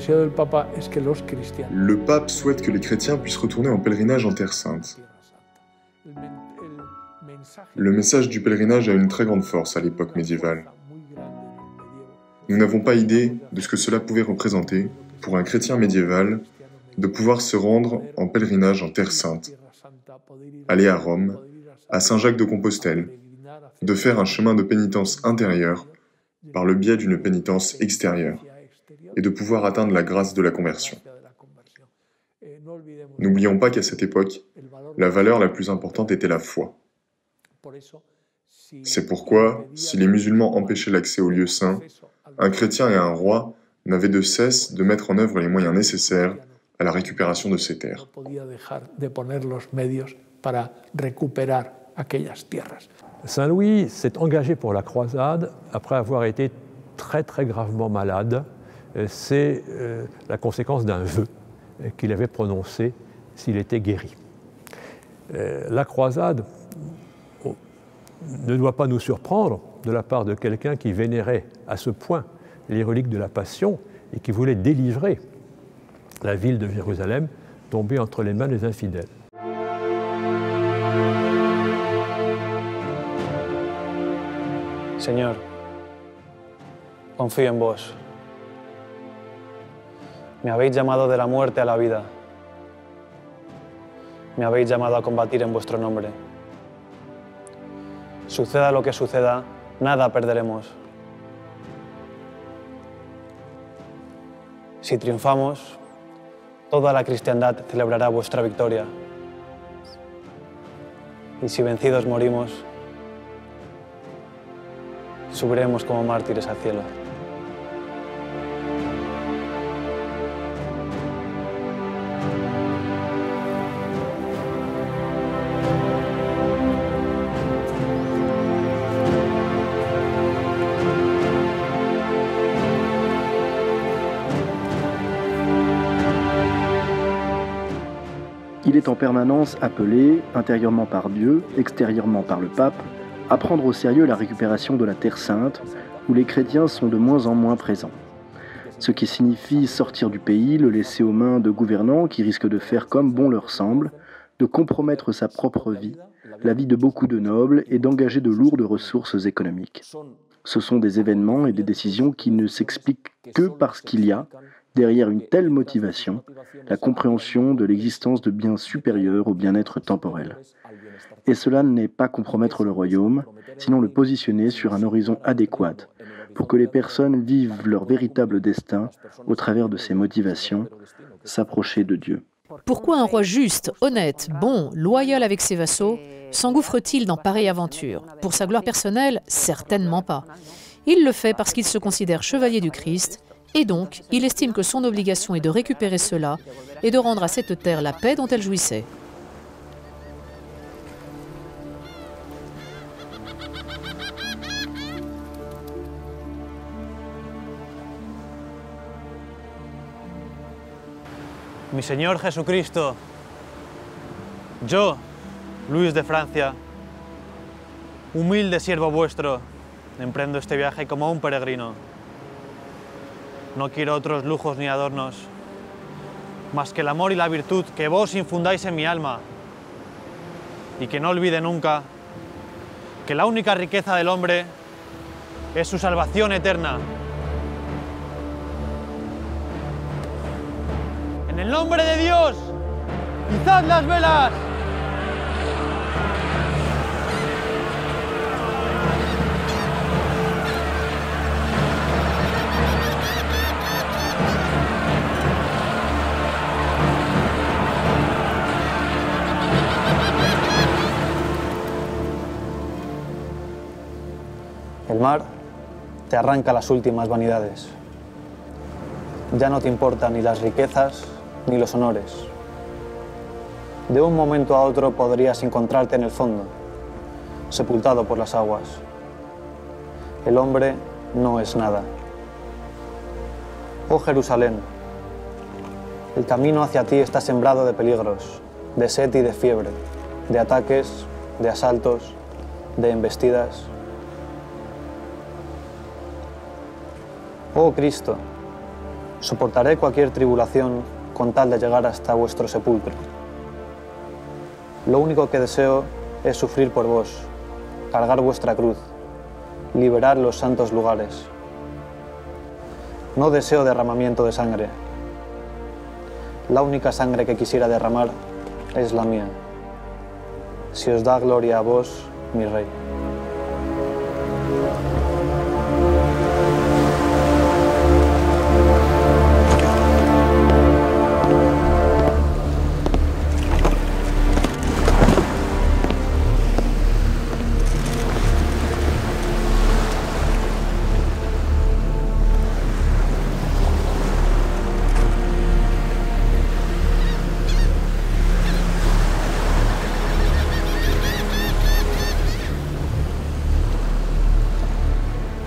pape souhaite que les chrétiens puissent retourner en pèlerinage en Terre Sainte. Le message du pèlerinage a une très grande force à l'époque médiévale. Nous n'avons pas idée de ce que cela pouvait représenter pour un chrétien médiéval de pouvoir se rendre en pèlerinage en Terre Sainte, aller à Rome, à Saint-Jacques de Compostelle, de faire un chemin de pénitence intérieure par le biais d'une pénitence extérieure et de pouvoir atteindre la grâce de la conversion. N'oublions pas qu'à cette époque, la valeur la plus importante était la foi. C'est pourquoi, si les musulmans empêchaient l'accès aux lieux saints, un chrétien et un roi n'avaient de cesse de mettre en œuvre les moyens nécessaires à la récupération de ces terres. Saint Louis s'est engagé pour la croisade après avoir été très gravement malade. C'est la conséquence d'un vœu qu'il avait prononcé s'il était guéri. La croisade ne doit pas nous surprendre de la part de quelqu'un qui vénérait à ce point les reliques de la Passion et qui voulait délivrer la ville de Jérusalem tombée entre les mains des infidèles. Señor, confío en vos. Me habéis llamado de la muerte a la vida. Me habéis llamado a combatir en vuestro nombre. Suceda lo que suceda, nada perderemos. Si triunfamos, toda la cristiandad celebrará vuestra victoria. Y si vencidos morimos, subiremos como mártires al cielo. Il est en permanence appelé, intérieurement par Dieu, extérieurement par le pape, à prendre au sérieux la récupération de la Terre Sainte, où les chrétiens sont de moins en moins présents. Ce qui signifie sortir du pays, le laisser aux mains de gouvernants qui risquent de faire comme bon leur semble, de compromettre sa propre vie, la vie de beaucoup de nobles et d'engager de lourdes ressources économiques. Ce sont des événements et des décisions qui ne s'expliquent que parce qu'il y a, derrière une telle motivation, la compréhension de l'existence de biens supérieurs au bien-être temporel. Et cela n'est pas compromettre le royaume, sinon le positionner sur un horizon adéquat pour que les personnes vivent leur véritable destin au travers de ces motivations, s'approcher de Dieu. Pourquoi un roi juste, honnête, bon, loyal avec ses vassaux s'engouffre-t-il dans pareille aventure? Pour sa gloire personnelle? Certainement pas. Il le fait parce qu'il se considère chevalier du Christ, et donc il estime que son obligation est de récupérer cela et de rendre à cette terre la paix dont elle jouissait. Mi Señor Jesucristo, yo, Luis de Francia, humilde siervo vuestro, emprendo este viaje como un peregrino. No quiero otros lujos ni adornos, más que el amor y la virtud que vos infundáis en mi alma, y que no olvide nunca que la única riqueza del hombre es su salvación eterna. En el nombre de Dios, izad las velas. El mar te arranca las últimas vanidades. Ya no te importan ni las riquezas ni los honores. De un momento a otro podrías encontrarte en el fondo, sepultado por las aguas. El hombre no es nada. Oh Jerusalén, el camino hacia ti está sembrado de peligros, de sed y de fiebre, de ataques, de asaltos, de embestidas. Oh Cristo, soportaré cualquier tribulación con tal de llegar hasta vuestro sepulcro. Lo único que deseo es sufrir por vos, cargar vuestra cruz, liberar los santos lugares. No deseo derramamiento de sangre. La única sangre que quisiera derramar es la mía. Si os da gloria a vos, mi Rey.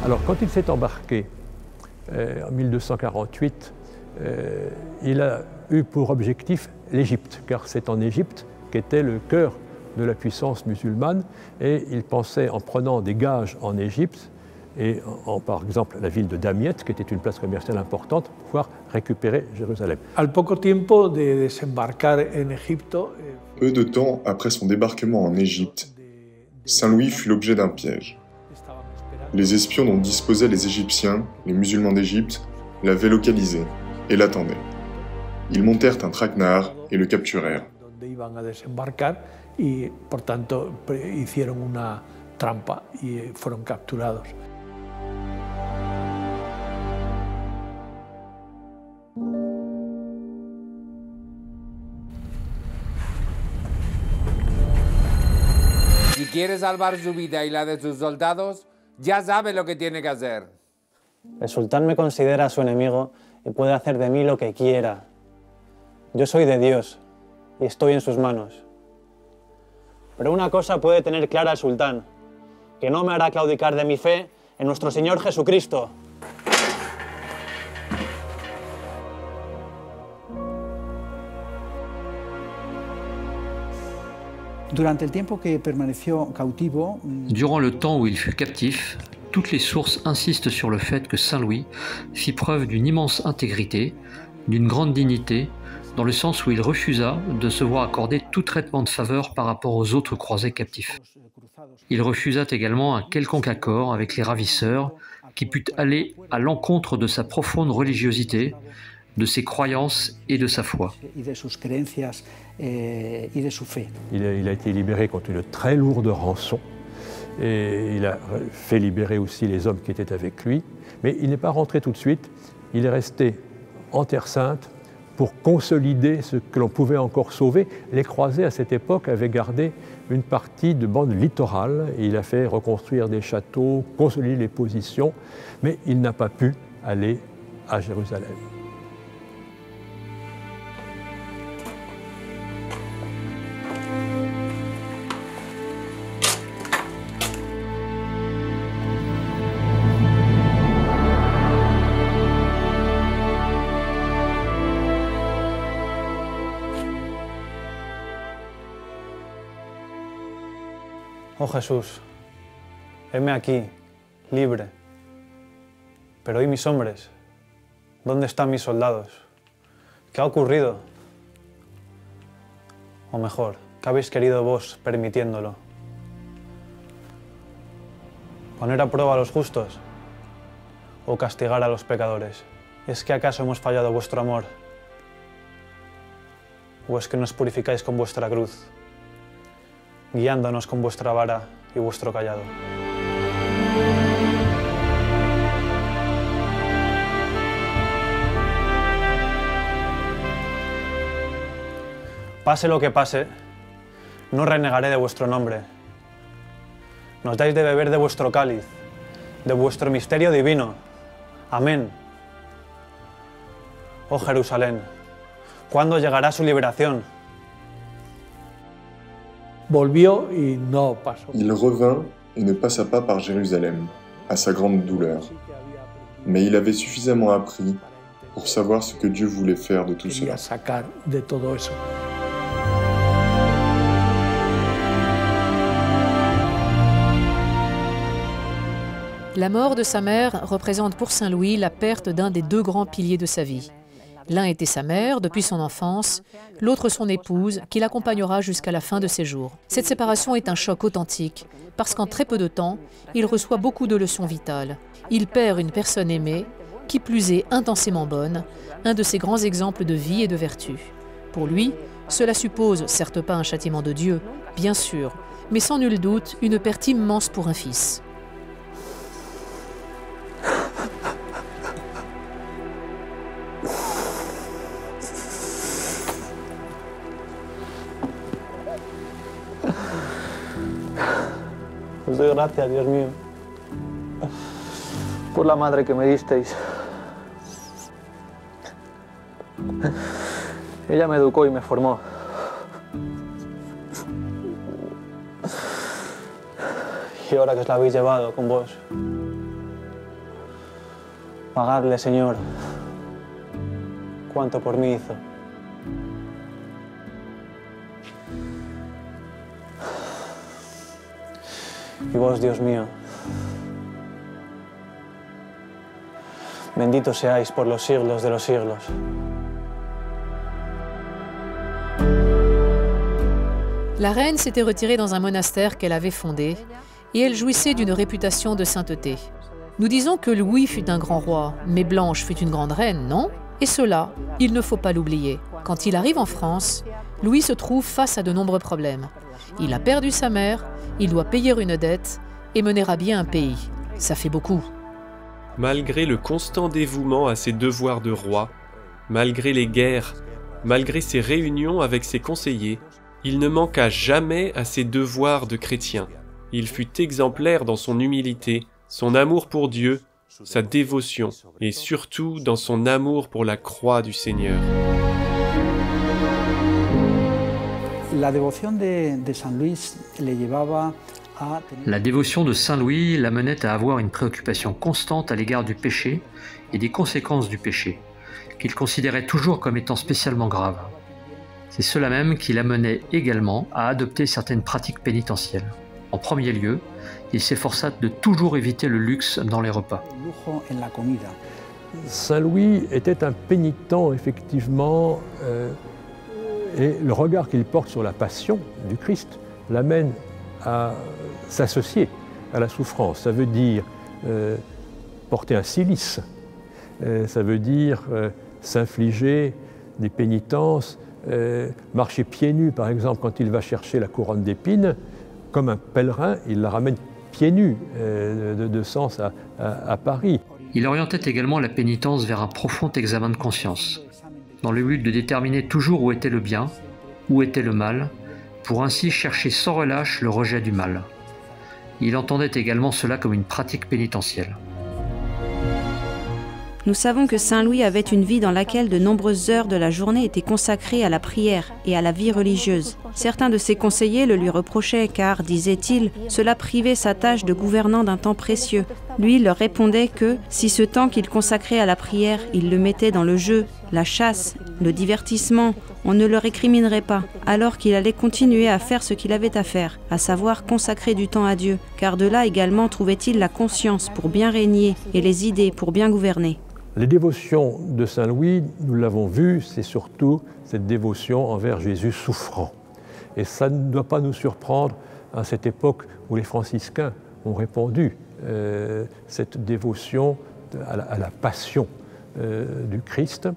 Alors, quand il s'est embarqué en 1248, il a eu pour objectif l'Égypte, car c'est en Égypte qu'était le cœur de la puissance musulmane, et il pensait, en prenant des gages en Égypte, et par exemple la ville de Damiette, qui était une place commerciale importante, pouvoir récupérer Jérusalem. Al poco tiempo de desembarcar en Egipto, Peu de temps après son débarquement en Égypte, Saint Louis fut l'objet d'un piège. Les espions dont disposaient les Égyptiens, les musulmans d'Égypte, l'avaient localisé et l'attendaient. Ils montèrent un traquenard et le capturèrent. Iban a desembarcar y por tanto hicieron una trampa y fueron capturados. Si quiere salvar su vida y la de sus soldados, ya sabe lo que tiene que hacer. El sultán me considera su enemigo y puede hacer de mí lo que quiera. Yo soy de Dios y estoy en sus manos. Pero una cosa puede tener clara el sultán, que no me hará claudicar de mi fe en nuestro Señor Jesucristo. Durant le temps où il fut captif, toutes les sources insistent sur le fait que Saint Louis fit preuve d'une immense intégrité, d'une grande dignité, dans le sens où il refusa de se voir accorder tout traitement de faveur par rapport aux autres croisés captifs. Il refusa également un quelconque accord avec les ravisseurs qui pût aller à l'encontre de sa profonde religiosité, de ses croyances et de sa foi. Il a été libéré contre une très lourde rançon et il a fait libérer aussi les hommes qui étaient avec lui, mais il n'est pas rentré tout de suite, il est resté en Terre Sainte pour consolider ce que l'on pouvait encore sauver. Les croisés à cette époque avaient gardé une partie de bande littorale et il a fait reconstruire des châteaux, consolider les positions, mais il n'a pas pu aller à Jérusalem. Oh Jesús, heme aquí, libre. Pero ¿y mis hombres? ¿Dónde están mis soldados? ¿Qué ha ocurrido? O mejor, ¿qué habéis querido vos permitiéndolo? ¿Poner a prueba a los justos? ¿O castigar a los pecadores? ¿Es que acaso hemos fallado vuestro amor? ¿O es que nos purificáis con vuestra cruz, guiándonos con vuestra vara y vuestro cayado? Pase lo que pase, no renegaré de vuestro nombre. Nos dais de beber de vuestro cáliz, de vuestro misterio divino. Amén. Oh Jerusalén, ¿cuándo llegará su liberación? Volvió y no pasó. Il revint et ne passa pas par Jérusalem, à sa grande douleur. Mais il avait suffisamment appris pour savoir ce que Dieu voulait faire de tout cela. Sacar de todo eso. La mort de sa mère représente pour Saint Louis la perte d'un des deux grands piliers de sa vie. L'un était sa mère depuis son enfance, l'autre son épouse qui l'accompagnera jusqu'à la fin de ses jours. Cette séparation est un choc authentique parce qu'en très peu de temps, il reçoit beaucoup de leçons vitales. Il perd une personne aimée, qui plus est intensément bonne, un de ses grands exemples de vie et de vertu. Pour lui, cela suppose certes pas un châtiment de Dieu, bien sûr, mais sans nul doute une perte immense pour un fils. Os doy gracias, Dios mío, por la madre que me disteis. Ella me educó y me formó. Y ahora que os la habéis llevado con vos, pagadle, Señor, cuanto por mí hizo. Y vos, Dios mío, bendito seáis por los siglos de los siglos. La reine s'était retirée dans un monastère qu'elle avait fondé et elle jouissait d'une réputation de sainteté. Nous disons que Louis fut un grand roi, mais Blanche fut une grande reine, non? Et cela, il ne faut pas l'oublier. Quand il arrive en France, Louis se trouve face à de nombreux problèmes. Il a perdu sa mère, il doit payer une dette et mener à bien un pays. Ça fait beaucoup. Malgré le constant dévouement à ses devoirs de roi, malgré les guerres, malgré ses réunions avec ses conseillers, il ne manqua jamais à ses devoirs de chrétien. Il fut exemplaire dans son humilité, son amour pour Dieu, sa dévotion et surtout dans son amour pour la croix du Seigneur. La dévotion de San Luis le llevaba a... La dévotion de Saint Louis l'amenait à avoir une préoccupation constante à l'égard du péché et des conséquences du péché, qu'il considérait toujours comme étant spécialement graves. C'est cela même qui l'amenait également à adopter certaines pratiques pénitentielles. En premier lieu, il s'efforça de toujours éviter le luxe dans les repas. Saint Louis était un pénitent, effectivement, et le regard qu'il porte sur la passion du Christ l'amène à s'associer à la souffrance. Ça veut dire porter un cilice, ça veut dire s'infliger des pénitences, marcher pieds nus, par exemple, quand il va chercher la couronne d'épines, comme un pèlerin, il la ramène pieds nus de Sens à Paris. Il orientait également la pénitence vers un profond examen de conscience, dans le but de déterminer toujours où était le bien, où était le mal, pour ainsi chercher sans relâche le rejet du mal. Il entendait également cela comme une pratique pénitentielle. Nous savons que Saint Louis avait une vie dans laquelle de nombreuses heures de la journée étaient consacrées à la prière et à la vie religieuse. Certains de ses conseillers le lui reprochaient car, disait-il, cela privait sa tâche de gouvernant d'un temps précieux. Lui leur répondait que, si ce temps qu'il consacrait à la prière, il le mettait dans le jeu, la chasse, le divertissement, on ne le récriminerait pas, alors qu'il allait continuer à faire ce qu'il avait à faire, à savoir consacrer du temps à Dieu, car de là également trouvait-il la conscience pour bien régner et les idées pour bien gouverner. Les dévotions de Saint Louis, nous l'avons vu, c'est surtout cette dévotion envers Jésus souffrant. Et ça ne doit pas nous surprendre à cette époque où les franciscains ont répandu cette dévotion à la passion du Christ.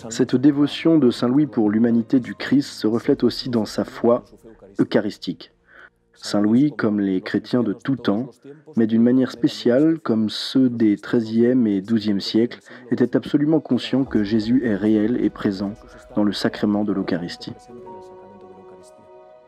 Cette dévotion de Saint Louis pour l'humanité du Christ se reflète aussi dans sa foi eucharistique. Saint Louis, comme les chrétiens de tout temps, mais d'une manière spéciale, comme ceux des XIIIe et XIIe siècles, était absolument conscient que Jésus est réel et présent dans le sacrement de l'Eucharistie.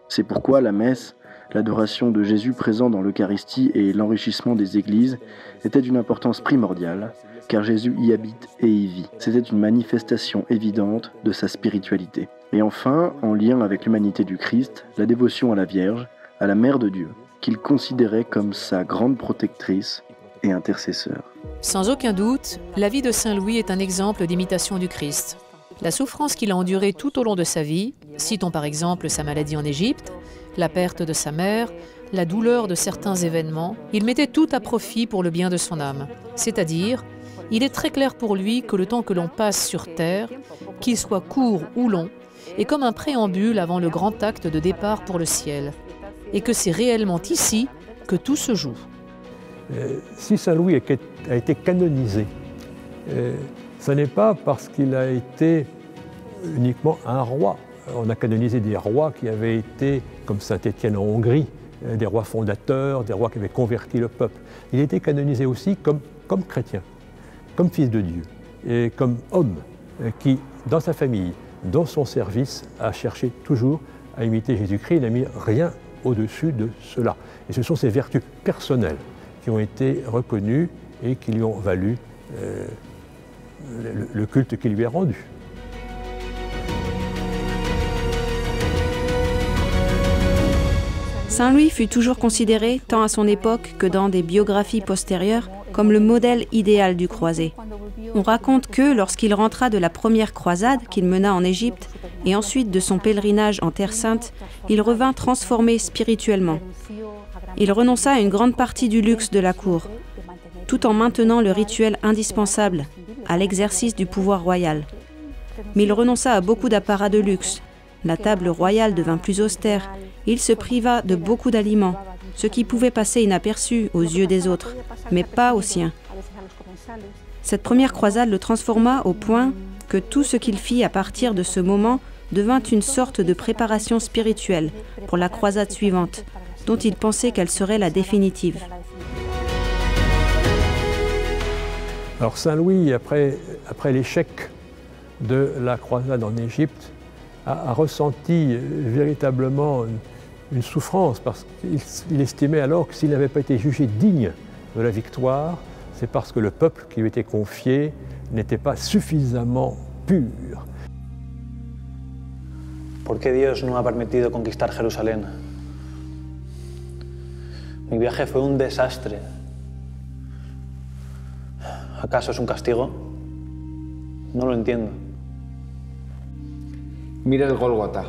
C'est pourquoi la messe, l'adoration de Jésus présent dans l'Eucharistie et l'enrichissement des églises étaient d'une importance primordiale, car Jésus y habite et y vit. C'était une manifestation évidente de sa spiritualité. Et enfin, en lien avec l'humanité du Christ, la dévotion à la Vierge, à la Mère de Dieu, qu'il considérait comme sa grande protectrice et intercesseur. Sans aucun doute, la vie de Saint Louis est un exemple d'imitation du Christ. La souffrance qu'il a endurée tout au long de sa vie, citons par exemple sa maladie en Égypte, la perte de sa mère, la douleur de certains événements, il mettait tout à profit pour le bien de son âme. C'est-à-dire, il est très clair pour lui que le temps que l'on passe sur terre, qu'il soit court ou long, est comme un préambule avant le grand acte de départ pour le ciel. Et que c'est réellement ici que tout se joue. Si Saint Louis a été canonisé, ce n'est pas parce qu'il a été uniquement un roi. On a canonisé des rois qui avaient été, comme Saint Étienne en Hongrie, des rois fondateurs, des rois qui avaient converti le peuple. Il a été canonisé aussi comme chrétien, comme fils de Dieu, et comme homme qui, dans sa famille, dans son service, a cherché toujours à imiter Jésus-Christ. Il n'a mis rien au-dessus de cela. Et ce sont ses vertus personnelles qui ont été reconnues et qui lui ont valu le culte qui lui est rendu. Saint Louis fut toujours considéré, tant à son époque que dans des biographies postérieures, comme le modèle idéal du croisé. On raconte que, lorsqu'il rentra de la première croisade qu'il mena en Égypte, et ensuite de son pèlerinage en Terre Sainte, il revint transformé spirituellement. Il renonça à une grande partie du luxe de la cour, tout en maintenant le rituel indispensable à l'exercice du pouvoir royal. Mais il renonça à beaucoup d'apparats de luxe. La table royale devint plus austère, il se priva de beaucoup d'aliments, ce qui pouvait passer inaperçu aux yeux des autres, mais pas aux siens. Cette première croisade le transforma au point que tout ce qu'il fit à partir de ce moment devint une sorte de préparation spirituelle pour la croisade suivante, dont il pensait qu'elle serait la définitive. Alors Saint Louis, après l'échec de la croisade en Égypte, a ressenti véritablement une souffrance, parce qu'il estimait alors que s'il n'avait pas été jugé digne de la victoire, c'est parce que le peuple qui lui était confié n'était pas suffisamment pur. ¿Por qué Dios no ha permitido conquistar Jerusalén? Mi viaje fue un desastre. ¿Acaso es un castigo? No lo entiendo. Mira el Gólgota.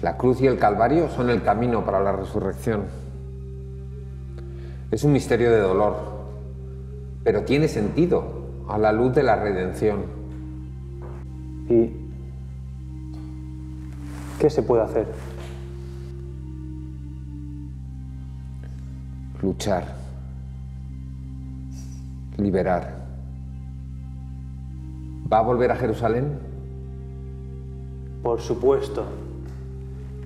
La cruz y el Calvario son el camino para la resurrección. Es un misterio de dolor, pero tiene sentido a la luz de la redención. ¿Y qué se puede hacer? Luchar. Liberar. ¿Va a volver a Jerusalén? Por supuesto.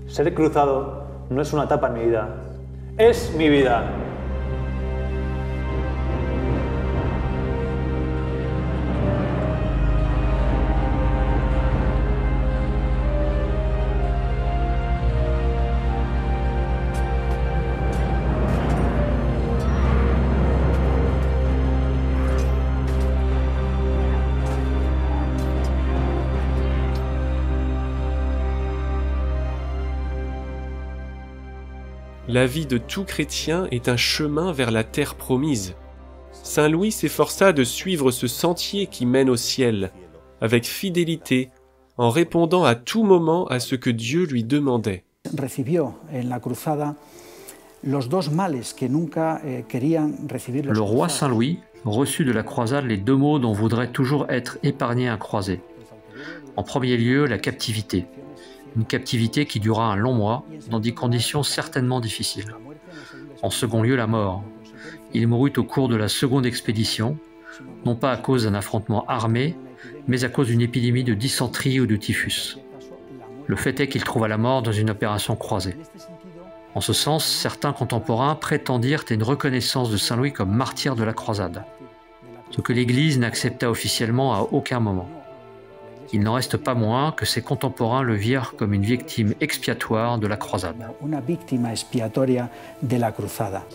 Ser cruzado no es una etapa en mi vida, es mi vida. La vie de tout chrétien est un chemin vers la terre promise. Saint Louis s'efforça de suivre ce sentier qui mène au ciel, avec fidélité, en répondant à tout moment à ce que Dieu lui demandait. Le roi Saint Louis reçut de la croisade les deux maux dont voudrait toujours être épargné un croisé. En premier lieu, la captivité. Une captivité qui dura un long mois, dans des conditions certainement difficiles. En second lieu, la mort. Il mourut au cours de la seconde expédition, non pas à cause d'un affrontement armé, mais à cause d'une épidémie de dysenterie ou de typhus. Le fait est qu'il trouva la mort dans une opération croisée. En ce sens, certains contemporains prétendirent une reconnaissance de Saint Louis comme martyr de la croisade, ce que l'Église n'accepta officiellement à aucun moment. Il n'en reste pas moins que ses contemporains le virent comme une victime expiatoire de la croisade.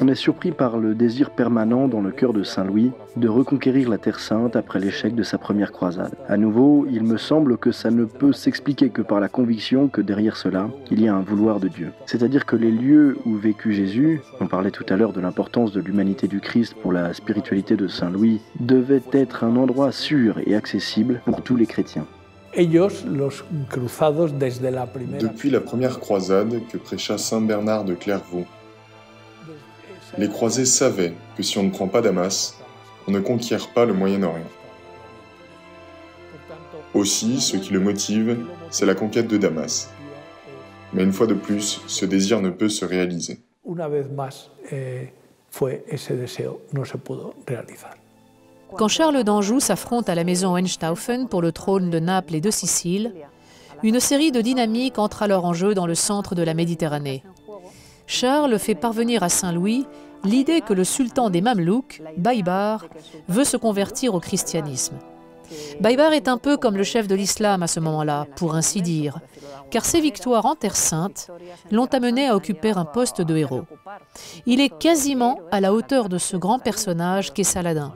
On est surpris par le désir permanent dans le cœur de Saint Louis de reconquérir la Terre Sainte après l'échec de sa première croisade. À nouveau, il me semble que ça ne peut s'expliquer que par la conviction que derrière cela, il y a un vouloir de Dieu. C'est-à-dire que les lieux où vécut Jésus, on parlait tout à l'heure de l'importance de l'humanité du Christ pour la spiritualité de Saint Louis, devaient être un endroit sûr et accessible pour tous les chrétiens. Depuis la première croisade que prêcha Saint Bernard de Clairvaux, les croisés savaient que si on ne prend pas Damas, on ne conquiert pas le Moyen-Orient. Aussi, ce qui le motive, c'est la conquête de Damas. Mais une fois de plus, ce désir ne peut se réaliser. Quand Charles d'Anjou s'affronte à la maison Hohenstaufen pour le trône de Naples et de Sicile, une série de dynamiques entre alors en jeu dans le centre de la Méditerranée. Charles fait parvenir à Saint Louis l'idée que le sultan des Mamelouks, Baïbar, veut se convertir au christianisme. Baïbar est un peu comme le chef de l'islam à ce moment-là, pour ainsi dire, car ses victoires en Terre Sainte l'ont amené à occuper un poste de héros. Il est quasiment à la hauteur de ce grand personnage qu'est Saladin.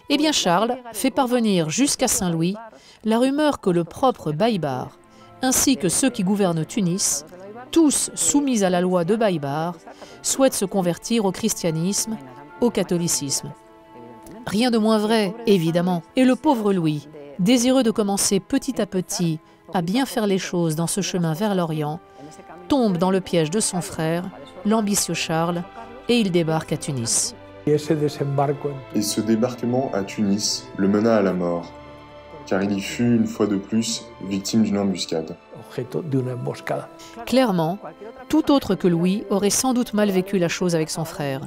Eh bien Charles fait parvenir jusqu'à Saint-Louis la rumeur que le propre Baïbar, ainsi que ceux qui gouvernent Tunis, tous soumis à la loi de Baïbar, souhaitent se convertir au christianisme, au catholicisme. Rien de moins vrai, évidemment, et le pauvre Louis, désireux de commencer petit à petit à bien faire les choses dans ce chemin vers l'Orient, tombe dans le piège de son frère, l'ambitieux Charles, et il débarque à Tunis. Et ce débarquement à Tunis le mena à la mort, car il y fut une fois de plus victime d'une embuscade. objeto de una emboscada. Clairement, tout autre que Louis aurait sans doute mal vécu la chose avec son frère.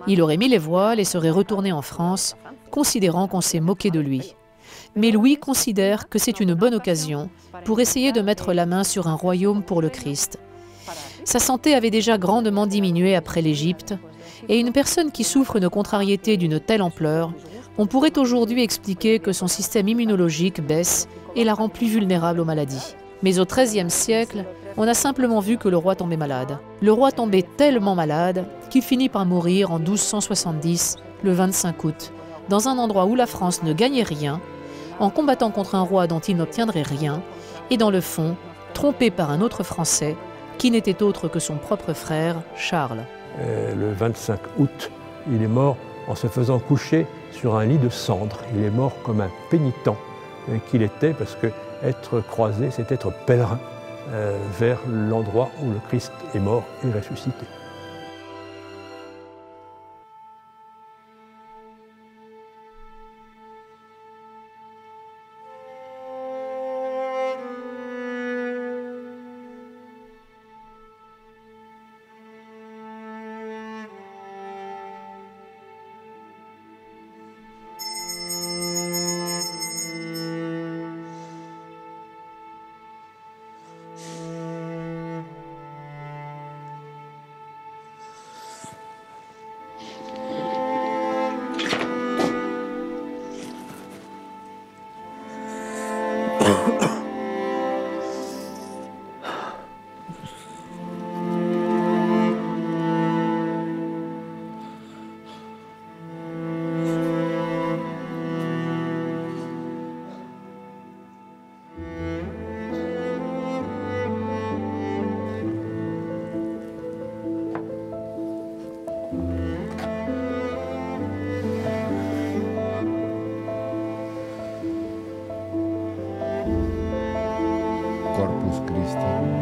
Il aurait mis les voiles et serait retourné en France, considérant qu'on s'est moqué de lui. Mais Louis considère que c'est une bonne occasion pour essayer de mettre la main sur un royaume pour le Christ. Sa santé avait déjà grandement diminué après l'Égypte, et une personne qui souffre de contrariété d'une telle ampleur, on pourrait aujourd'hui expliquer que son système immunologique baisse et la rend plus vulnérable aux maladies. Mais au XIIIe siècle, on a simplement vu que le roi tombait malade. Le roi tombait tellement malade qu'il finit par mourir en 1270, le 25 août, dans un endroit où la France ne gagnait rien, en combattant contre un roi dont il n'obtiendrait rien, et dans le fond, trompé par un autre Français, qui n'était autre que son propre frère, Charles. Le 25 août, il est mort en se faisant coucher sur un lit de cendres. Il est mort comme un pénitent qu'il était, parce que être croisé, c'est être pèlerin vers l'endroit où le Christ est mort et ressuscité. Corpus Christi.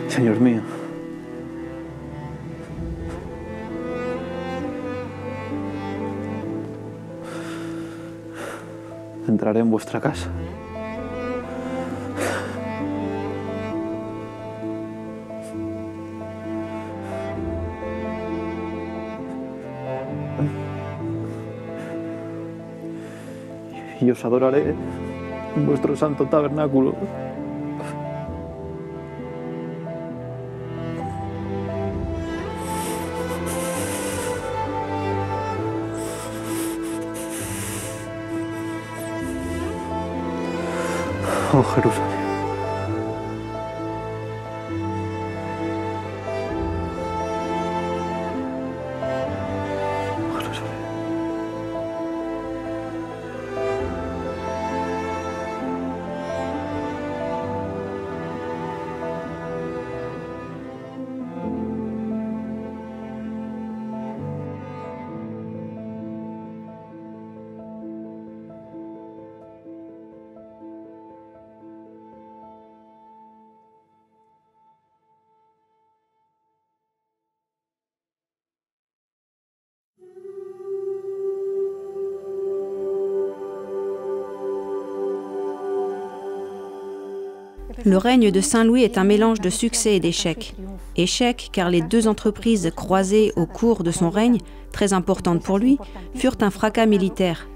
Señor mío, entraré en vuestra casa. Y os adoraré en vuestro santo tabernáculo. Oh, Jerusalén. Le règne de Saint-Louis est un mélange de succès et d'échecs. Échecs car les deux entreprises croisées au cours de son règne, très importantes pour lui, furent un fracas militaire.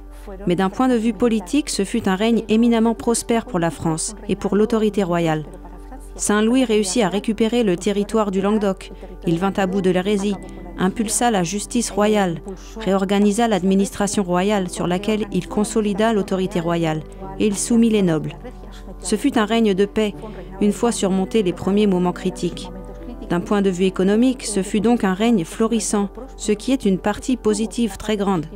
Mais d'un point de vue politique, ce fut un règne éminemment prospère pour la France et pour l'autorité royale. Saint Louis réussit à récupérer le territoire du Languedoc. Il vint à bout de l'hérésie, impulsa la justice royale, réorganisa l'administration royale sur laquelle il consolida l'autorité royale, et il soumit les nobles. Ce fut un règne de paix, une fois surmontés les premiers moments critiques. D'un point de vue économique, ce fut donc un règne florissant, ce qui est une partie positive très grande.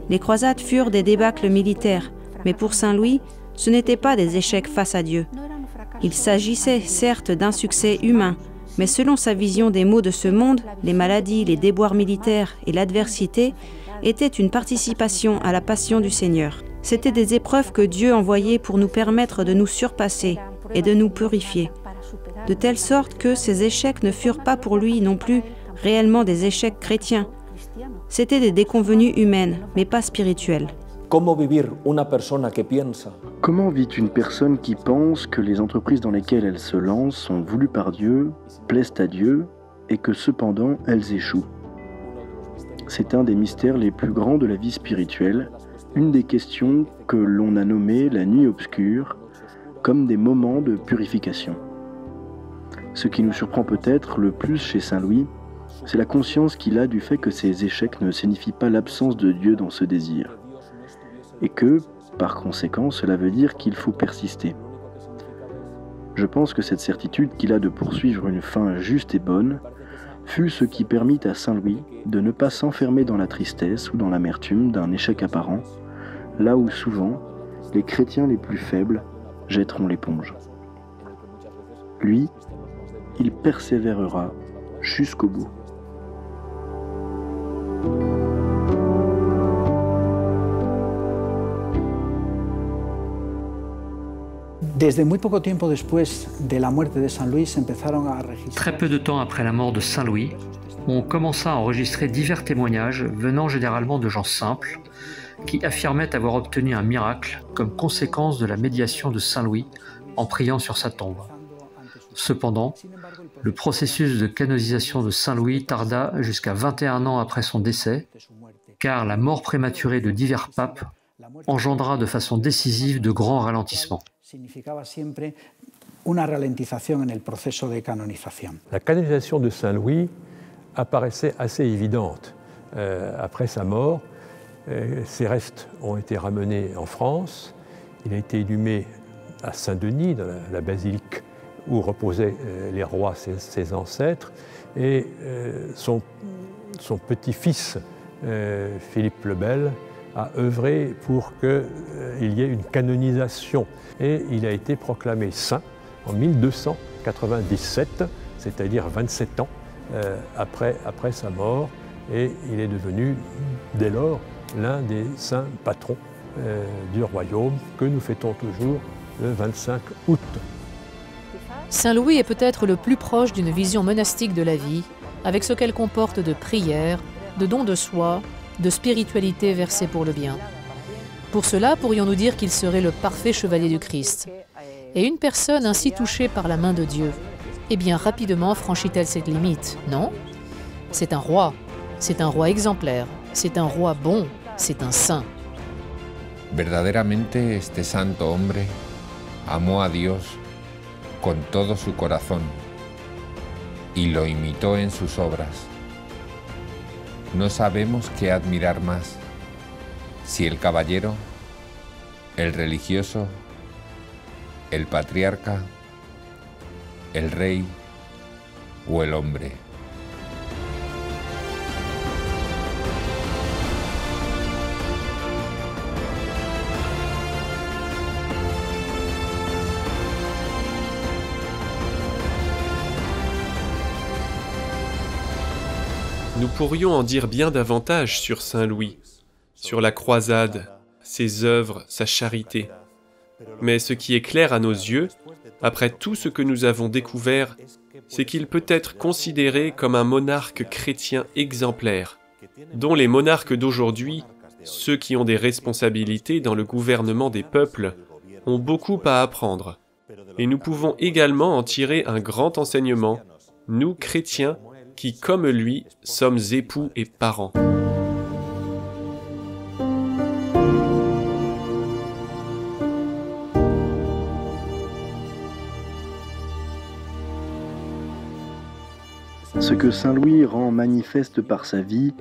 Les croisades furent des débâcles militaires, mais pour Saint Louis, ce n'étaient pas des échecs face à Dieu. Il s'agissait certes d'un succès humain, mais selon sa vision des maux de ce monde, les maladies, les déboires militaires et l'adversité étaient une participation à la passion du Seigneur. C'étaient des épreuves que Dieu envoyait pour nous permettre de nous surpasser et de nous purifier, de telle sorte que ces échecs ne furent pas pour lui non plus réellement des échecs chrétiens. C'étaient des déconvenues humaines, mais pas spirituelles. Comment vit une personne qui pense que les entreprises dans lesquelles elle se lance sont voulues par Dieu, plaisent à Dieu, et que cependant elles échouent? C'est un des mystères les plus grands de la vie spirituelle, une des questions que l'on a nommées la nuit obscure, comme des moments de purification. Ce qui nous surprend peut-être le plus chez Saint Louis, c'est la conscience qu'il a du fait que ces échecs ne signifient pas l'absence de Dieu dans ce désir, et que, par conséquent, cela veut dire qu'il faut persister. Je pense que cette certitude qu'il a de poursuivre une fin juste et bonne fut ce qui permit à Saint Louis de ne pas s'enfermer dans la tristesse ou dans l'amertume d'un échec apparent, là où souvent les chrétiens les plus faibles jetteront l'éponge. Lui, il persévérera jusqu'au bout. Desde muy poco tiempo después de la muerte de San Luis empezaron a registrar. Très peu de temps après la mort de Saint Louis, on commença à enregistrer divers témoignages venant généralement de gens simples qui affirmaient avoir obtenu un miracle comme conséquence de la médiation de Saint Louis en priant sur sa tombe. Cependant, le processus de canonisation de Saint Louis tarda jusqu'à 21 ans après son décès, car la mort prématurée de divers papes engendra de façon décisive de grands ralentissements. La canonisation de Saint Louis apparaissait assez évidente. Après sa mort, ses restes ont été ramenés en France. Il a été inhumé à Saint-Denis, dans la basilique où reposaient les rois, ses ancêtres. Et son petit-fils, Philippe le Bel, a œuvré pour qu'il y ait une canonisation. Et il a été proclamé saint en 1297, c'est-à-dire 27 ans après sa mort. Et il est devenu, dès lors, l'un des saints patrons du royaume que nous fêtons toujours le 25 août. Saint Louis est peut-être le plus proche d'une vision monastique de la vie, avec ce qu'elle comporte de prière, de don de soi, de spiritualité versée pour le bien. Pour cela, pourrions-nous dire qu'il serait le parfait chevalier du Christ. Et une personne ainsi touchée par la main de Dieu, eh bien rapidement franchit-elle cette limite, non? C'est un roi exemplaire, c'est un roi bon, c'est un saint. Verdaderamente este santo hombre amó a Dios con todo su corazón y lo imitó en sus obras. No sabemos qué admirar más, si el caballero, el religioso, el patriarca, el rey o el hombre. Nous pourrions en dire bien davantage sur Saint Louis, sur la croisade, ses œuvres, sa charité. Mais ce qui est clair à nos yeux, après tout ce que nous avons découvert, c'est qu'il peut être considéré comme un monarque chrétien exemplaire, dont les monarques d'aujourd'hui, ceux qui ont des responsabilités dans le gouvernement des peuples, ont beaucoup à apprendre. Et nous pouvons également en tirer un grand enseignement, nous, chrétiens, qui, comme lui, sommes époux et parents. Ce que Saint Louis rend manifeste par sa vie,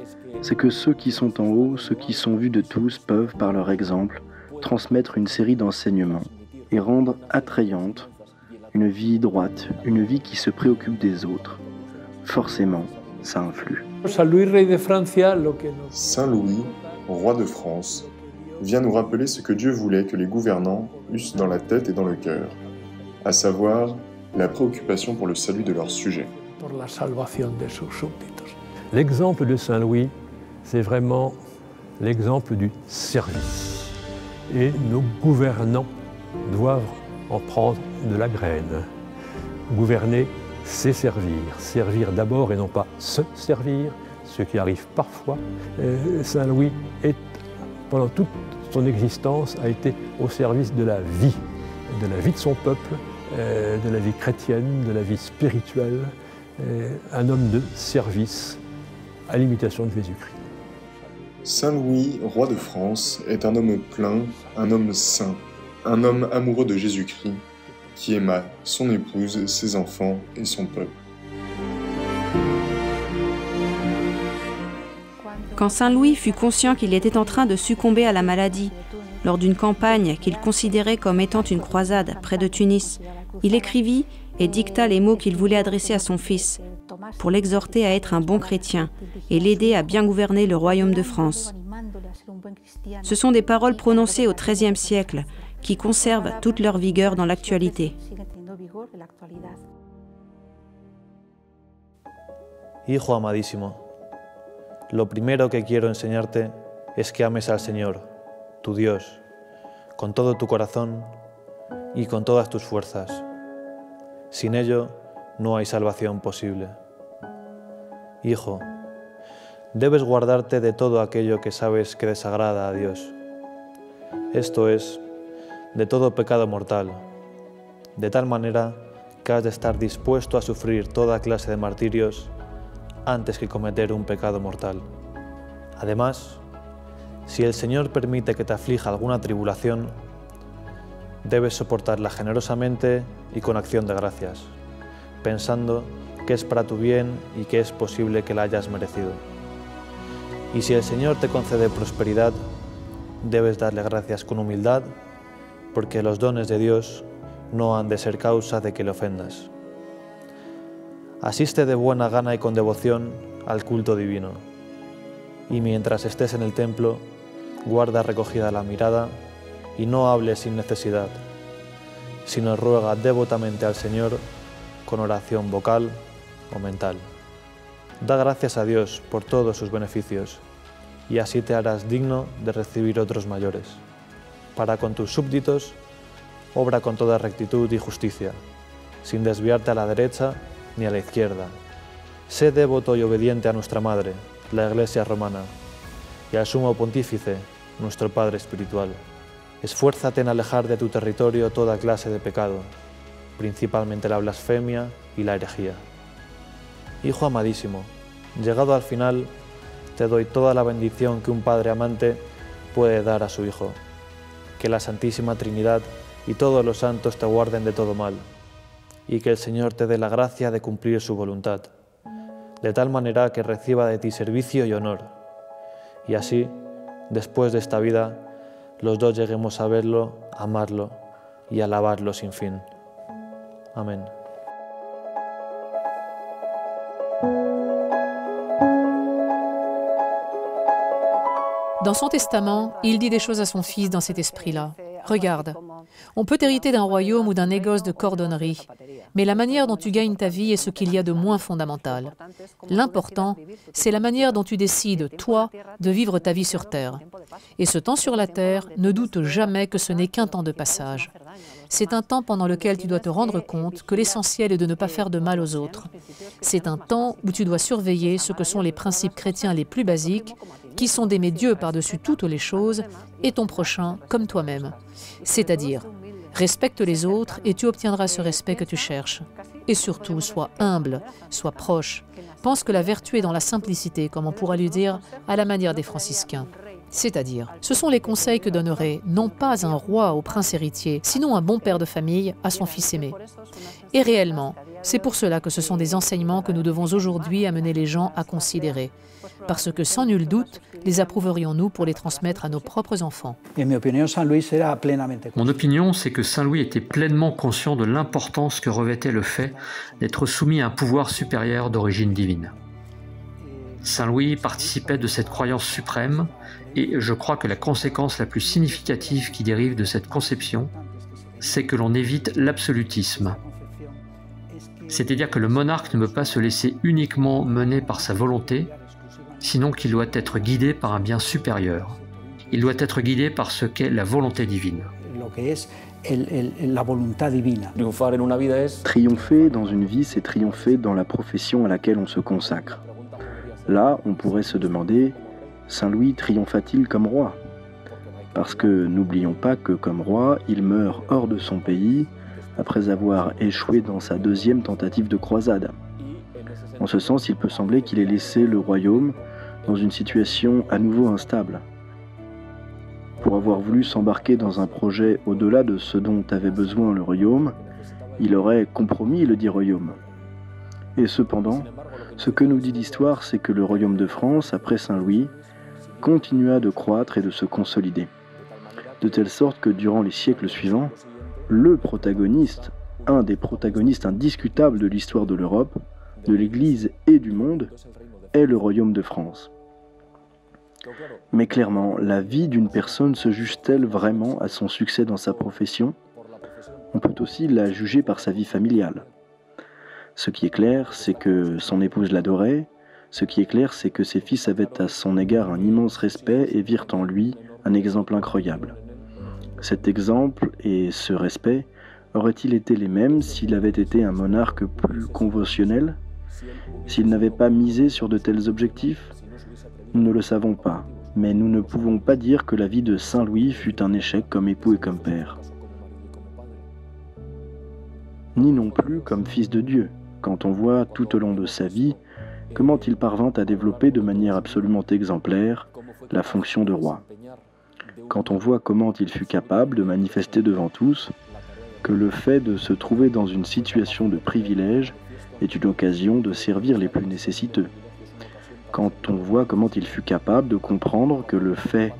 c'est que ceux qui sont en haut, ceux qui sont vus de tous, peuvent, par leur exemple, transmettre une série d'enseignements et rendre attrayante une vie droite, une vie qui se préoccupe des autres. Forcément, ça influe. Saint Louis, roi de France, vient nous rappeler ce que Dieu voulait que les gouvernants eussent dans la tête et dans le cœur, à savoir la préoccupation pour le salut de leurs sujets. L'exemple de Saint Louis, c'est vraiment l'exemple du service. Et nos gouvernants doivent en prendre de la graine. Gouverner, c'est servir. Servir d'abord et non pas se servir, ce qui arrive parfois. Saint Louis, pendant toute son existence, a été au service de la vie de son peuple, de la vie chrétienne, de la vie spirituelle. Un homme de service à l'imitation de Jésus-Christ. Saint Louis, roi de France, est un homme plein, un homme saint, un homme amoureux de Jésus-Christ, qui aima son épouse, ses enfants et son peuple. Quand Saint Louis fut conscient qu'il était en train de succomber à la maladie, lors d'une campagne qu'il considérait comme étant une croisade près de Tunis, il écrivit et dicta les mots qu'il voulait adresser à son fils, pour l'exhorter à être un bon chrétien et l'aider à bien gouverner le royaume de France. Ce sont des paroles prononcées au XIIIe siècle qui conservent toute leur vigueur dans l'actualité. Hijo amadísimo, lo primero que quiero enseñarte es que ames al Señor, tu Dios, con todo tu corazón y con todas tus fuerzas. Sin ello, no hay salvación posible. Hijo, debes guardarte de todo aquello que sabes que desagrada a Dios. Esto es, de todo pecado mortal, de tal manera que has de estar dispuesto a sufrir toda clase de martirios antes que cometer un pecado mortal. Además, si el Señor permite que te aflija alguna tribulación, debes soportarla generosamente y con acción de gracias, pensando que es para tu bien y que es posible que la hayas merecido. Y si el Señor te concede prosperidad, debes darle gracias con humildad, porque los dones de Dios no han de ser causa de que le ofendas. Asiste de buena gana y con devoción al culto divino, y mientras estés en el templo, guarda recogida la mirada y no hables sin necesidad, sino ruega devotamente al Señor con oración vocal o mental. Da gracias a Dios por todos sus beneficios, y así te harás digno de recibir otros mayores. Para con tus súbditos, obra con toda rectitud y justicia, sin desviarte a la derecha ni a la izquierda. Sé devoto y obediente a nuestra Madre, la Iglesia Romana, y al Sumo Pontífice, nuestro Padre Espiritual. Esfuérzate en alejar de tu territorio toda clase de pecado, principalmente la blasfemia y la herejía. Hijo amadísimo, llegado al final, te doy toda la bendición que un padre amante puede dar a su hijo. Que la Santísima Trinidad y todos los santos te guarden de todo mal, y que el Señor te dé la gracia de cumplir su voluntad, de tal manera que reciba de ti servicio y honor, y así, después de esta vida, los dos lleguemos a verlo, amarlo y alabarlo sin fin. Amén. Dans son testament, il dit des choses à son fils dans cet esprit-là. Regarde, on peut hériter d'un royaume ou d'un négoce de cordonnerie, mais la manière dont tu gagnes ta vie est ce qu'il y a de moins fondamental. L'important, c'est la manière dont tu décides, toi, de vivre ta vie sur terre. Et ce temps sur la terre, ne doute jamais que ce n'est qu'un temps de passage. C'est un temps pendant lequel tu dois te rendre compte que l'essentiel est de ne pas faire de mal aux autres. C'est un temps où tu dois surveiller ce que sont les principes chrétiens les plus basiques, qui sont d'aimer Dieu par-dessus toutes les choses et ton prochain comme toi-même. C'est-à-dire, respecte les autres et tu obtiendras ce respect que tu cherches. Et surtout, sois humble, sois proche. Pense que la vertu est dans la simplicité, comme on pourrait lui dire à la manière des franciscains. C'est-à-dire, ce sont les conseils que donnerait non pas un roi au prince héritier, sinon un bon père de famille à son fils aimé. Et réellement, C'est pour cela que ce sont des enseignements que nous devons aujourd'hui amener les gens à considérer. Parce que sans nul doute, les approuverions-nous pour les transmettre à nos propres enfants. Mon opinion, c'est que Saint Louis était pleinement conscient de l'importance que revêtait le fait d'être soumis à un pouvoir supérieur d'origine divine. Saint Louis participait de cette croyance suprême et je crois que la conséquence la plus significative qui dérive de cette conception, c'est que l'on évite l'absolutisme. C'est-à-dire que le monarque ne peut pas se laisser uniquement mener par sa volonté, sinon qu'il doit être guidé par un bien supérieur. Il doit être guidé par ce qu'est la volonté divine. Triompher dans une vie, c'est triompher dans la profession à laquelle on se consacre. Là, on pourrait se demander, Saint Louis triompha-t-il comme roi? Parce que n'oublions pas que comme roi, il meurt hors de son pays, après avoir échoué dans sa deuxième tentative de croisade. En ce sens, il peut sembler qu'il ait laissé le royaume dans une situation à nouveau instable. Pour avoir voulu s'embarquer dans un projet au-delà de ce dont avait besoin le royaume, il aurait compromis le dit royaume. Et cependant, ce que nous dit l'histoire, c'est que le royaume de France, après Saint-Louis, continua de croître et de se consolider. De telle sorte que durant les siècles suivants, le protagoniste, un des protagonistes indiscutables de l'histoire de l'Europe, de l'Église et du monde, est le royaume de France. Mais clairement, la vie d'une personne se juge-t-elle vraiment à son succès dans sa profession? On peut aussi la juger par sa vie familiale. Ce qui est clair, c'est que son épouse l'adorait. Ce qui est clair, c'est que ses fils avaient à son égard un immense respect et virent en lui un exemple incroyable. Cet exemple et ce respect auraient-ils été les mêmes s'il avait été un monarque plus conventionnel? S'il n'avait pas misé sur de tels objectifs? Nous ne le savons pas, mais nous ne pouvons pas dire que la vie de Saint Louis fut un échec comme époux et comme père. Ni non plus comme fils de Dieu, quand on voit tout au long de sa vie comment il parvint à développer de manière absolument exemplaire la fonction de roi. Quand on voit comment il fut capable de manifester devant tous que le fait de se trouver dans une situation de privilège est une occasion de servir les plus nécessiteux. Quand on voit comment il fut capable de comprendre que le fait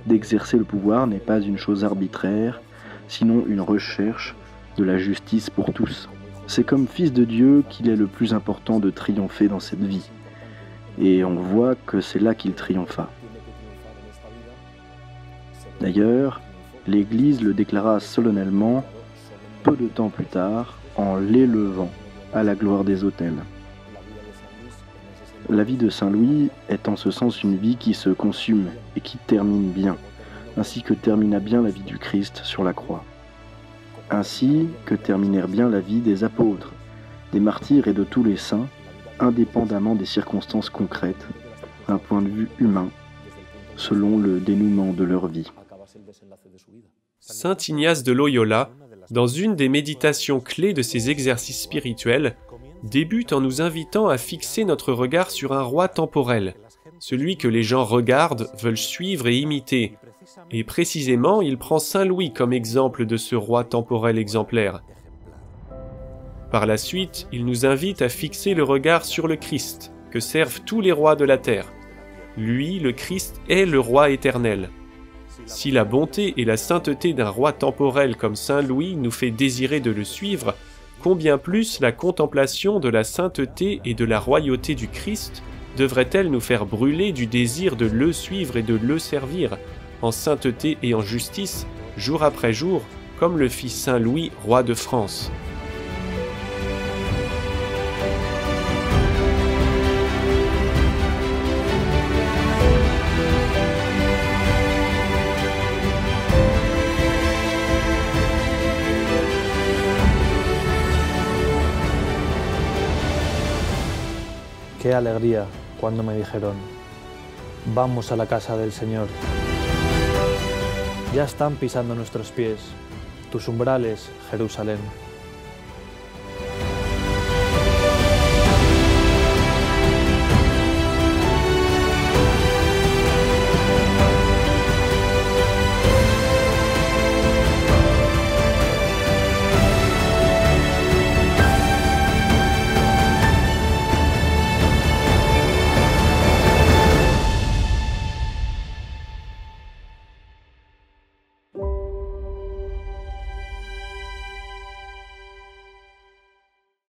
d'exercer le pouvoir n'est pas une chose arbitraire, sinon une recherche de la justice pour tous. C'est comme fils de Dieu qu'il est le plus important de triompher dans cette vie. Et on voit que c'est là qu'il triompha. D'ailleurs, l'Église le déclara solennellement peu de temps plus tard en l'élevant à la gloire des autels. La vie de Saint Louis est en ce sens une vie qui se consume et qui termine bien, ainsi que termina bien la vie du Christ sur la croix. Ainsi que terminèrent bien la vie des apôtres, des martyrs et de tous les saints, indépendamment des circonstances concrètes, d'un point de vue humain, selon le dénouement de leur vie. Saint Ignace de Loyola, dans une des méditations clés de ses exercices spirituels, débute en nous invitant à fixer notre regard sur un roi temporel, celui que les gens regardent, veulent suivre et imiter. Et précisément, il prend Saint Louis comme exemple de ce roi temporel exemplaire. Par la suite, il nous invite à fixer le regard sur le Christ, que servent tous les rois de la terre. Lui, le Christ, est le roi éternel. Si la bonté et la sainteté d'un roi temporel comme Saint Louis nous fait désirer de le suivre, combien plus la contemplation de la sainteté et de la royauté du Christ devrait-elle nous faire brûler du désir de le suivre et de le servir, en sainteté et en justice, jour après jour, comme le fit Saint Louis, roi de France. Qué alegría cuando me dijeron, vamos a la casa del Señor. Ya están pisando nuestros pies, tus umbrales, Jerusalén.